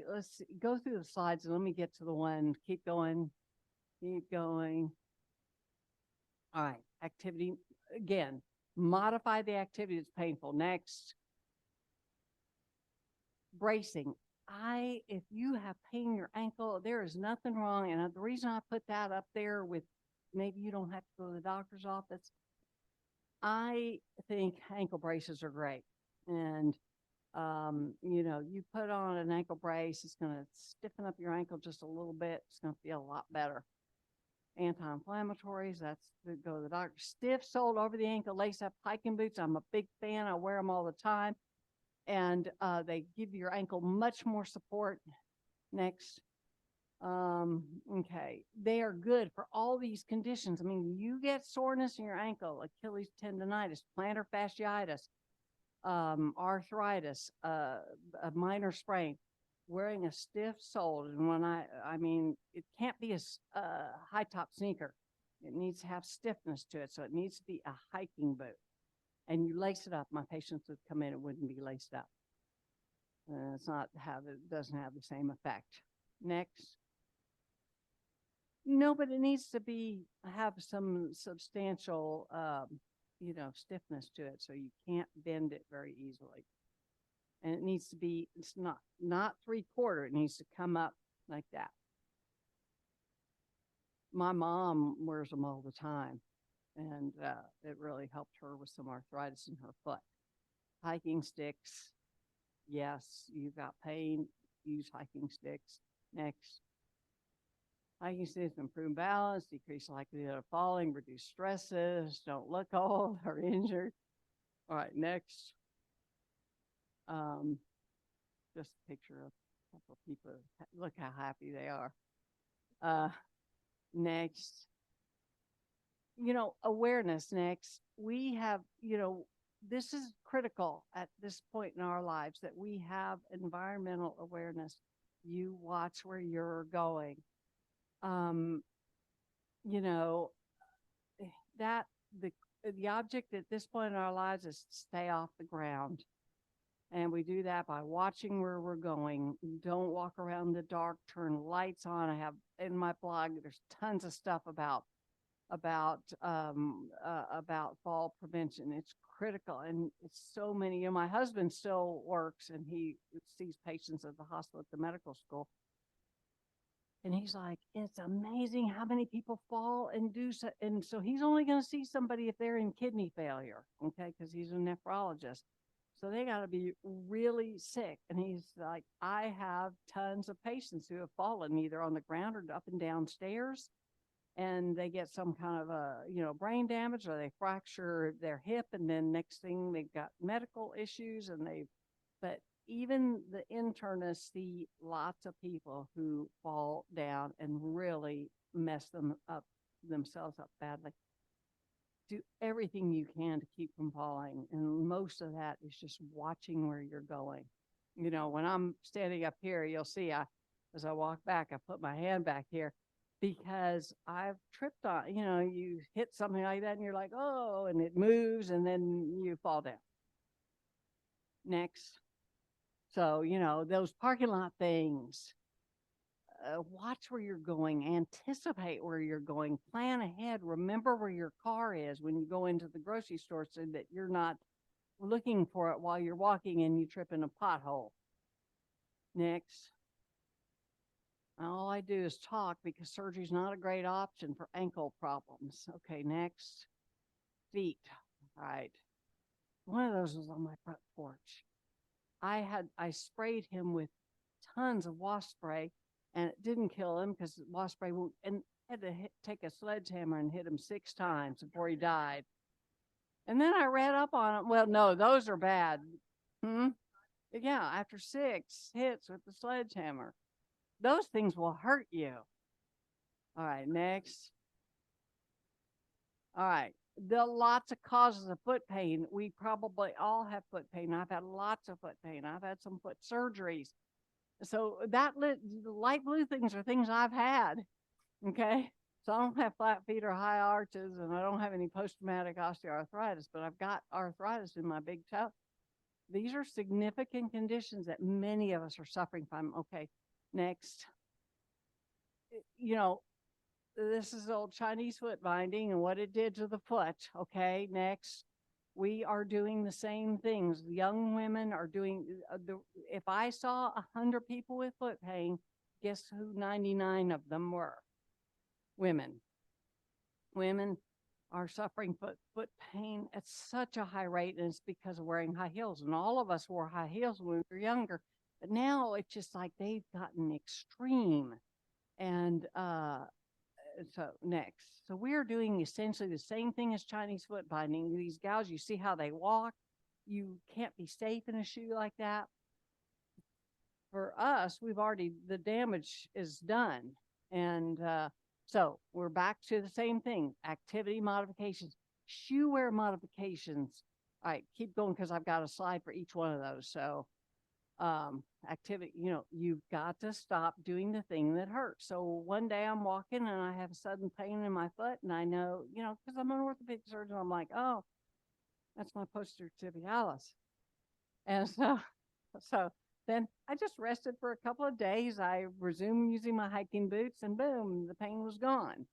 let's go through the slides and let me get to the one. Keep going. All right, activity. Again, modify the activity that's painful. Next. Bracing. If you have pain in your ankle, there is nothing wrong. And the reason I put that up there with maybe you don't have to go to the doctor's office, I think ankle braces are great. And you put on an ankle brace, it's going to stiffen up your ankle just a little bit. It's going to feel a lot better. Anti-inflammatories, go to the doctor. Stiff soled over the ankle lace-up hiking boots. I'm a big fan. I wear them all the time. And they give your ankle much more support. Next. Okay. They are good for all these conditions. I mean, you get soreness in your ankle, Achilles tendonitis, plantar fasciitis, arthritis, a minor sprain, wearing a stiff sole. And it can't be a high top sneaker. It needs to have stiffness to it. So it needs to be a hiking boot. And you lace it up. My patients would come in, it wouldn't be laced up. It doesn't have the same effect. Next. No, but it needs to have some substantial stiffness to it, so you can't bend it very easily. And it needs to be, it's not 3/4, it needs to come up like that. My mom wears them all the time, and it really helped her with some arthritis in her foot. Hiking sticks, yes, you've got pain, use hiking sticks. Next. Hiking sticks improve balance, decrease likelihood of falling, reduce stresses, don't look old or injured. All right, next. Just a picture of a couple of people. Look how happy they are. Next. Awareness next. We have, this is critical at this point in our lives that we have environmental awareness. You watch where you're going. That the object at this point in our lives is to stay off the ground. And we do that by watching where we're going. Don't walk around in the dark, turn lights on. I have in my blog, there's tons of stuff about fall prevention. It's critical. And it's so many, my husband still works and he sees patients at the hospital at the medical school. And he's like, it's amazing how many people fall and do so. And so he's only going to see somebody if they're in kidney failure, okay, because he's a nephrologist. So they got to be really sick. And he's like, I have tons of patients who have fallen either on the ground or up and down stairs. And they get some kind of brain damage, or they fracture their hip. And then next thing they've got medical issues, but even the internists see lots of people who fall down and really mess themselves up badly. Do everything you can to keep from falling. And most of that is just watching where you're going. When I'm standing up here, you'll see as I walk back, I put my hand back here because I've tripped on, you hit something like that and you're like, oh, and it moves and then you fall down. Next. So, those parking lot things, watch where you're going, anticipate where you're going, plan ahead, remember where your car is when you go into the grocery store so that you're not looking for it while you're walking and you trip in a pothole. Next. All I do is talk because surgery is not a great option for ankle problems. Okay, next. Feet. All right. One of those was on my front porch. I sprayed him with tons of wasp spray, and it didn't kill him because wasp spray won't, and had to take a sledgehammer and hit him 6 times before he died. And then I read up on it. Well, no, those are bad. Yeah, after 6 hits with the sledgehammer. Those things will hurt you. All right, next. All right. Lots of causes of foot pain. We probably all have foot pain. I've had lots of foot pain. I've had some foot surgeries. So the light blue things are things I've had. Okay. So I don't have flat feet or high arches, and I don't have any post-traumatic osteoarthritis, but I've got arthritis in my big toe. These are significant conditions that many of us are suffering from. Okay. Next. This is old Chinese foot binding and what it did to the foot. Okay, next. We are doing the same things. Young women are doing, if I saw 100 people with foot pain, guess who 99 of them were? Women. Women are suffering foot pain at such a high rate, and it's because of wearing high heels. And all of us wore high heels when we were younger. But now it's just like they've gotten extreme. And, so next. So we are doing essentially the same thing as Chinese foot binding. These gals, you see how they walk. You can't be safe in a shoe like that. For us, the damage is done. And so we're back to the same thing. Activity modifications, shoe wear modifications. All right, keep going because I've got a slide for each one of those. So activity, you've got to stop doing the thing that hurts. So one day I'm walking and I have a sudden pain in my foot, and I know, because I'm an orthopedic surgeon, I'm like, oh, that's my posterior tibialis. And so then I just rested for a couple of days. I resumed using my hiking boots, and boom, the pain was gone.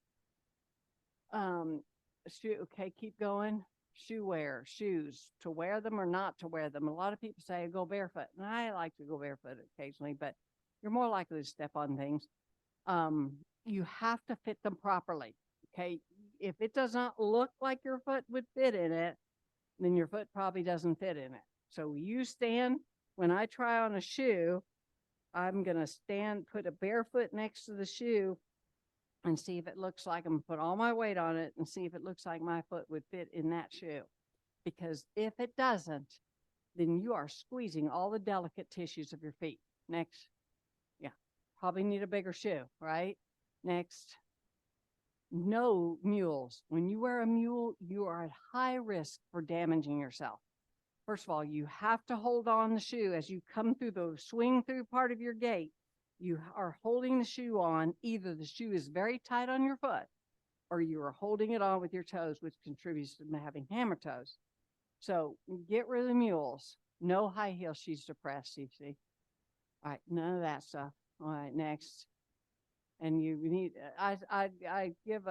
Okay, keep going. Shoe wear, shoes, to wear them or not to wear them. A lot of people say go barefoot, and I like to go barefoot occasionally, but you're more likely to step on things. You have to fit them properly. Okay, if it does not look like your foot would fit in it, then your foot probably doesn't fit in it. So you stand, when I try on a shoe, I'm going to put a bare foot next to the shoe and see if it looks like I'm put all my weight on it and see if it looks like my foot would fit in that shoe. Because if it doesn't, then you are squeezing all the delicate tissues of your feet. Next. Yeah, probably need a bigger shoe, right? Next. No mules. When you wear a mule, you are at high risk for damaging yourself. First of all, you have to hold on the shoe as you come through the swing through part of your gait. You are holding the shoe on. Either the shoe is very tight on your foot or you are holding it on with your toes, which contributes to having hammer toes. So get rid of the mules. No high heel shoes to press, you see. All right, none of that stuff. All right, next. And you need, I give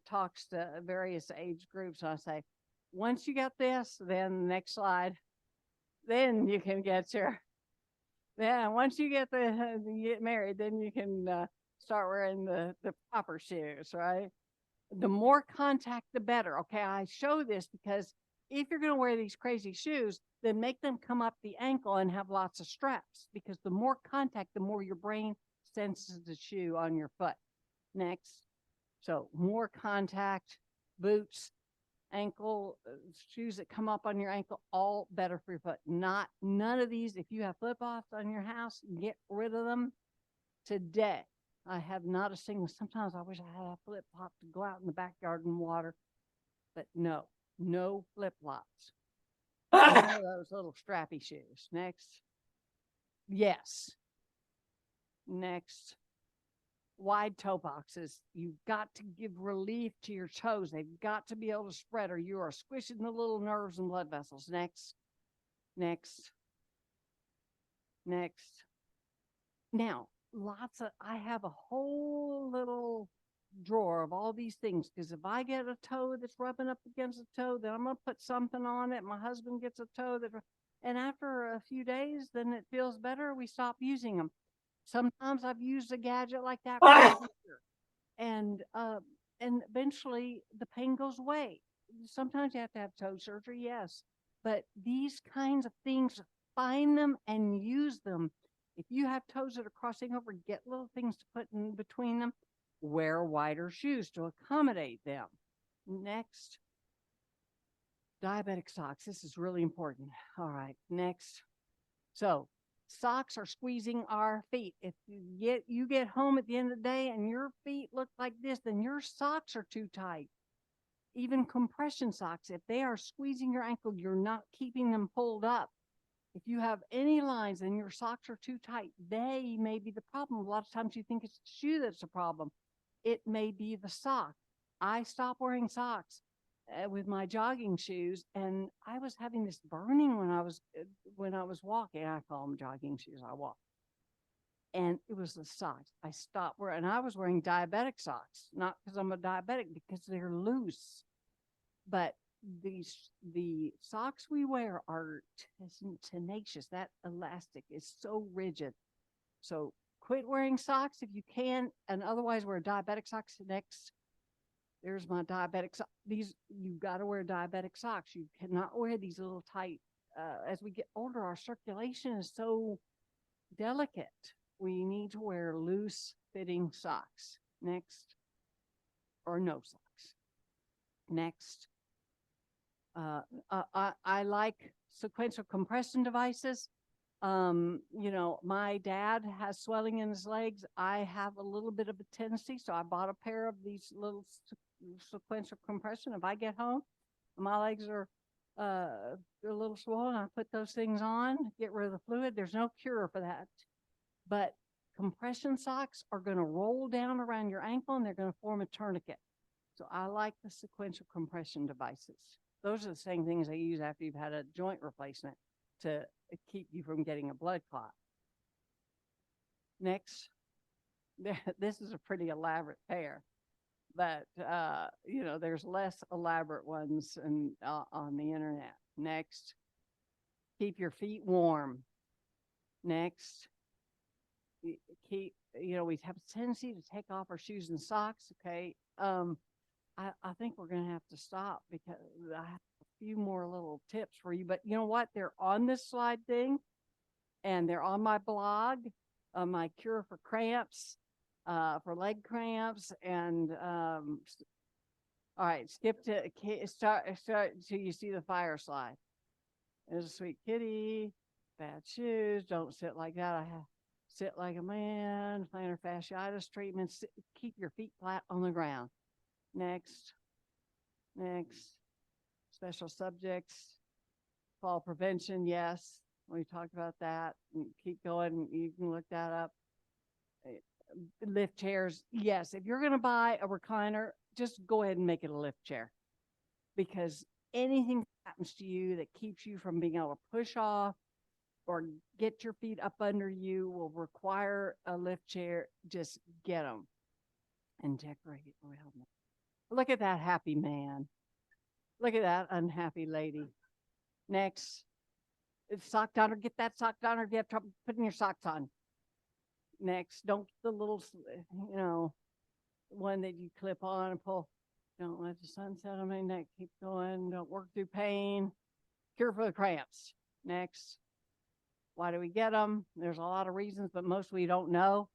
talks to various age groups. And I say, once you got this, then next slide, then you can get your, then once you get married, then you can start wearing the proper shoes, right? The more contact, the better. Okay, I show this because if you're going to wear these crazy shoes, then make them come up the ankle and have lots of straps, because the more contact, the more your brain senses the shoe on your foot. Next. So more contact, boots, ankle, shoes that come up on your ankle, all better for your foot. None of these. If you have flip-flops on your house, get rid of them today. I have not a single. Sometimes I wish I had a flip-flop to go out in the backyard and water, but no flip-flops. None of those little strappy shoes. Next. Yes. Next. Wide toe boxes. You've got to give relief to your toes. They've got to be able to spread, or you are squishing the little nerves and blood vessels. Next. Next. Next. Now, I have a whole little drawer of all these things, because if I get a toe that's rubbing up against a toe, then I'm going to put something on it. My husband gets a toe and after a few days, then it feels better. We stop using them. Sometimes I've used a gadget like that for a year, and eventually the pain goes away. Sometimes you have to have toe surgery, yes, but these kinds of things, find them and use them. If you have toes that are crossing over, get little things to put in between them. Wear wider shoes to accommodate them. Next. Diabetic socks. This is really important. All right, next. So socks are squeezing our feet. If you get home at the end of the day and your feet look like this, then your socks are too tight. Even compression socks, if they are squeezing your ankle, you're not keeping them pulled up. If you have any lines and your socks are too tight, they may be the problem. A lot of times you think it's the shoe that's the problem. It may be the sock. I stopped wearing socks with my jogging shoes, and I was having this burning when I was walking. I call them jogging shoes. I walk, and it was the socks. I stopped wearing, and I was wearing diabetic socks, not because I'm a diabetic, because they're loose. But the socks we wear are tenacious. That elastic is so rigid. So quit wearing socks if you can, and otherwise wear diabetic socks. Next. There's my diabetic socks. You've got to wear diabetic socks. You cannot wear these little tight. As we get older, our circulation is so delicate. We need to wear loose fitting socks. Next. Or no socks. Next. I like sequential compression devices. My dad has swelling in his legs. I have a little bit of a tendency, so I bought a pair of these little sequential compression. If I get home, my legs are they're a little swollen, I put those things on, get rid of the fluid. There's no cure for that. But compression socks are going to roll down around your ankle, and they're going to form a tourniquet. So I like the sequential compression devices. Those are the same things they use after you've had a joint replacement to keep you from getting a blood clot. Next. This is a pretty elaborate pair, but there's less elaborate ones on the internet. Next. Keep your feet warm. Next. We have a tendency to take off our shoes and socks. Okay. I think we're going to have to stop, because I have a few more little tips for you. But you know what? They're on this slide thing, and they're on my blog, my cure for cramps, for leg cramps. And all right, skip to start till you see the fire slide. There's a sweet kitty, bad shoes, don't sit like that. Sit like a man, plantar fasciitis treatments. Keep your feet flat on the ground. Next. Special subjects, fall prevention. Yes, we talked about that. Keep going. You can look that up. Lift chairs. Yes, if you're going to buy a recliner, just go ahead and make it a lift chair, because anything that happens to you that keeps you from being able to push off or get your feet up under you will require a lift chair. Just get them and decorate around them. Look at that happy man. Look at that unhappy lady. Next. Sock donner. Get that sock donner if you have trouble putting your socks on. Next, don't get the little, one that you clip on and pull. Don't let the sun set on my neck. Keep going. Don't work through pain. Cure for the cramps. Next. Why do we get them? There's a lot of reasons, but most we don't know.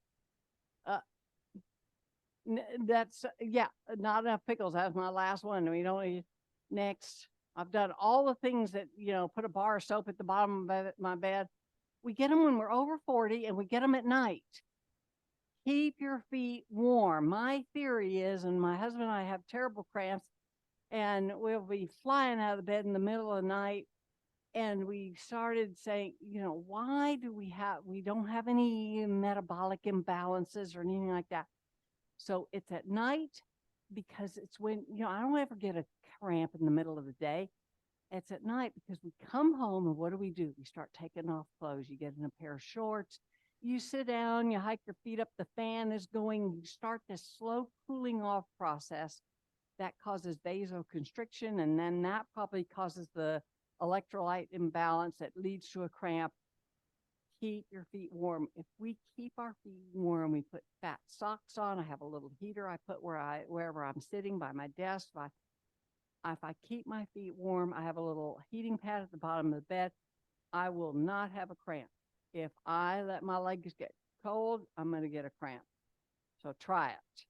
Not enough pickles. That's my last one. We don't need. Next. I've done all the things that, put a bar of soap at the bottom of my bed. We get them when we're over 40 and we get them at night. Keep your feet warm. My theory is, and my husband and I have terrible cramps, and we'll be flying out of the bed in the middle of the night. And we started saying, why do we don't have any metabolic imbalances or anything like that. So it's at night because it's when, I don't ever get a cramp in the middle of the day. It's at night because we come home and what do? We start taking off clothes. You get in a pair of shorts, you sit down, you hike your feet up, the fan is going, you start this slow cooling off process that causes vasoconstriction, and then that probably causes the electrolyte imbalance that leads to a cramp. Keep your feet warm. If we keep our feet warm, we put fat socks on. I have a little heater I put wherever I'm sitting by my desk. If I keep my feet warm, I have a little heating pad at the bottom of the bed. I will not have a cramp. If I let my legs get cold, I'm going to get a cramp. So try it.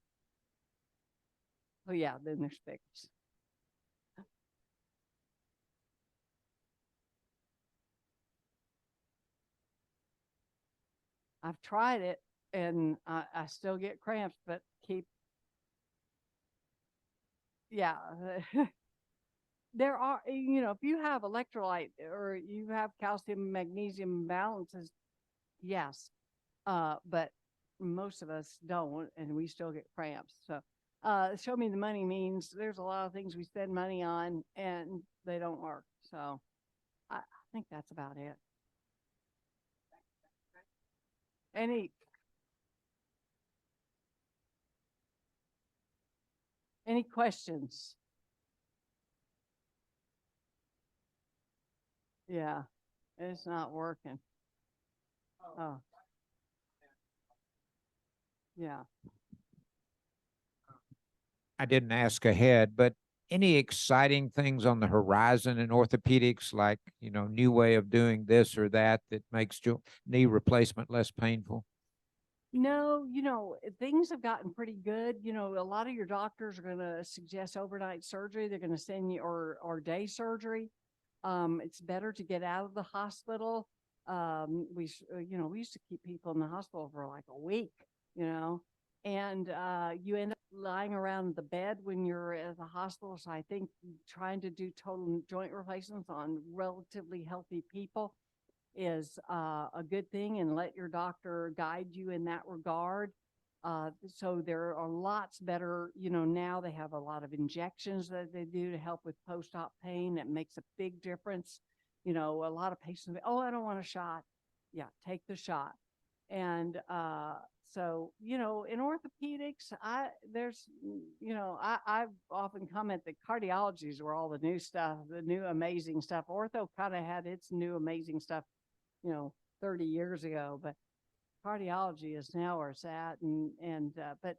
Oh yeah, then there's pickles. I've tried it and I still get cramps, but yeah. There are, if you have electrolyte or you have calcium, magnesium imbalances, yes. But most of us don't, and we still get cramps. So, show me the money means there's a lot of things we spend money on and they don't work. So I think that's about it. Any questions? Yeah, it's not working. Oh, yeah. I didn't ask ahead, but any exciting things on the horizon in orthopedics, like, new way of doing this or that makes knee replacement less painful? No, things have gotten pretty good. A lot of your doctors are going to suggest overnight surgery. They're going to send you or day surgery. It's better to get out of the hospital. We used to keep people in the hospital for like a week, and you end up lying around the bed when you're at the hospital. So I think trying to do total joint replacements on relatively healthy people is a good thing, and let your doctor guide you in that regard. So there are lots better, now they have a lot of injections that they do to help with post-op pain. That makes a big difference. A lot of patients say, oh, I don't want a shot. Yeah, take the shot. And so, in orthopedics, I've often comment that cardiology is where all the new stuff, the new amazing stuff. Ortho kind of had its new amazing stuff 30 years ago, but cardiology is now where it's at, but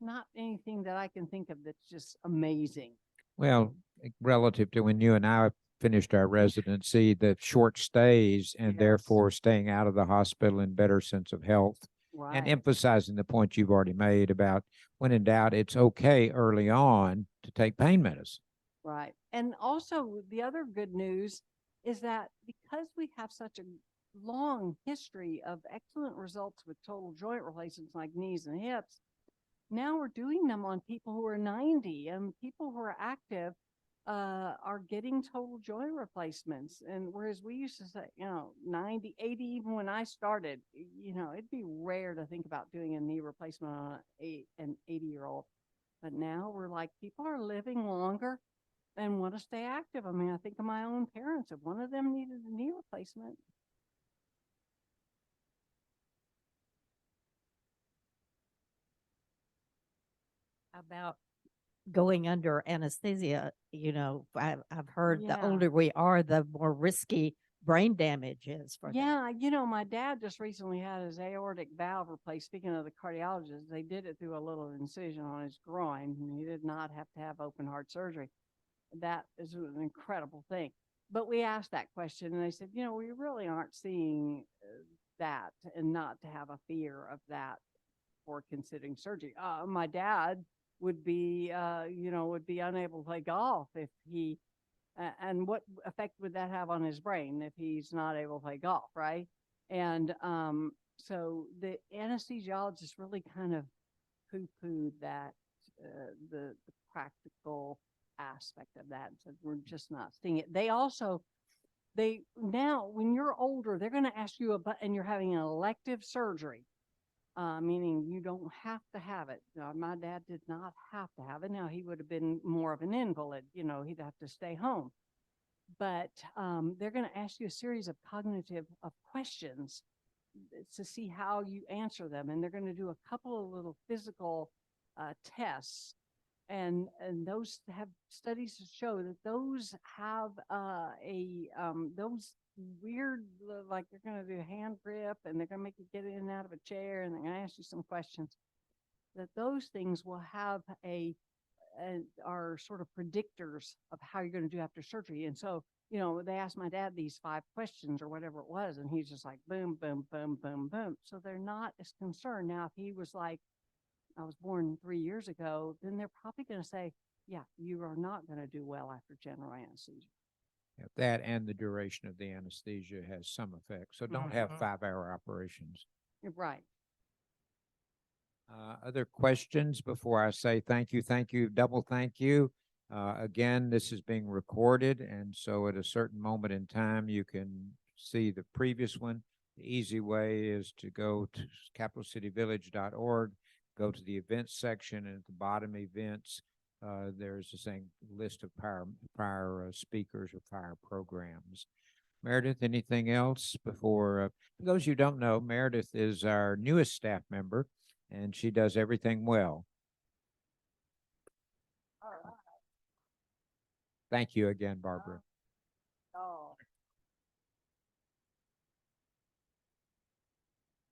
not anything that I can think of that's just amazing. Well, relative to when you and I finished our residency, the short stays and Yes. therefore staying out of the hospital in better sense of health, and Right. emphasizing the point you've already made about when in doubt, it's okay early on to take pain medicine. Right. And also the other good news is that because we have such a long history of excellent results with total joint replacements like knees and hips, now we're doing them on people who are 90, and people who are active are getting total joint replacements. And whereas we used to say, 90, 80, even when I started, it'd be rare to think about doing a knee replacement on an 80-year-old. But now we're like, people are living longer and want to stay active. I mean, I think of my own parents. If one of them needed a knee replacement. About going under anesthesia, I've heard the Yeah. older we are, the more risky brain damage is for them. Yeah, you know, my dad just recently had his aortic valve replaced. Speaking of the cardiologist, they did it through a little incision on his groin, and he did not have to have open heart surgery. That is an incredible thing. But we asked that question, and they said, you know, we really aren't seeing that, and not to have a fear of that for considering surgery. My dad would be, would be unable to play golf if he, and what effect would that have on his brain if he's not able to play golf, right? And so the anesthesiologist really kind of poo-pooed that, the practical aspect of that, and said we're just not seeing it. They now, when you're older, they're going to ask you about, and you're having an elective surgery, meaning you don't have to have it. My dad did not have to have it. Now, he would have been more of an invalid, he'd have to stay home. But they're going to ask you a series of cognitive questions to see how you answer them. And they're going to do a couple of little physical tests. And those have studies to show that those have those weird, like they're going to do a hand grip, and they're going to make you get in and out of a chair, and they're going to ask you some questions, that those things will have are sort of predictors of how you're going to do after surgery. And so, they asked my dad these 5 questions or whatever it was, and he's just like, boom, boom, boom, boom, boom. So they're not as concerned. Now, if he was like, I was born 3 years ago, then they're probably going to say, yeah, you are not going to do well after general anesthesia. Yeah, that and the duration of the anesthesia has some effect. So don't have Mhm. 5-hour operations. You're right. Other questions before I say thank you, double thank you. Again, this is being recorded, and so at a certain moment in time, you can see the previous one. The easy way is to go to capitalcityvillage.org, go to the events section, and at the bottom events, there's a saying list of prior speakers or prior programs. Meredith, anything else before? For those you don't know, Meredith is our newest staff member, and she does everything well. Thank you again, Barbara.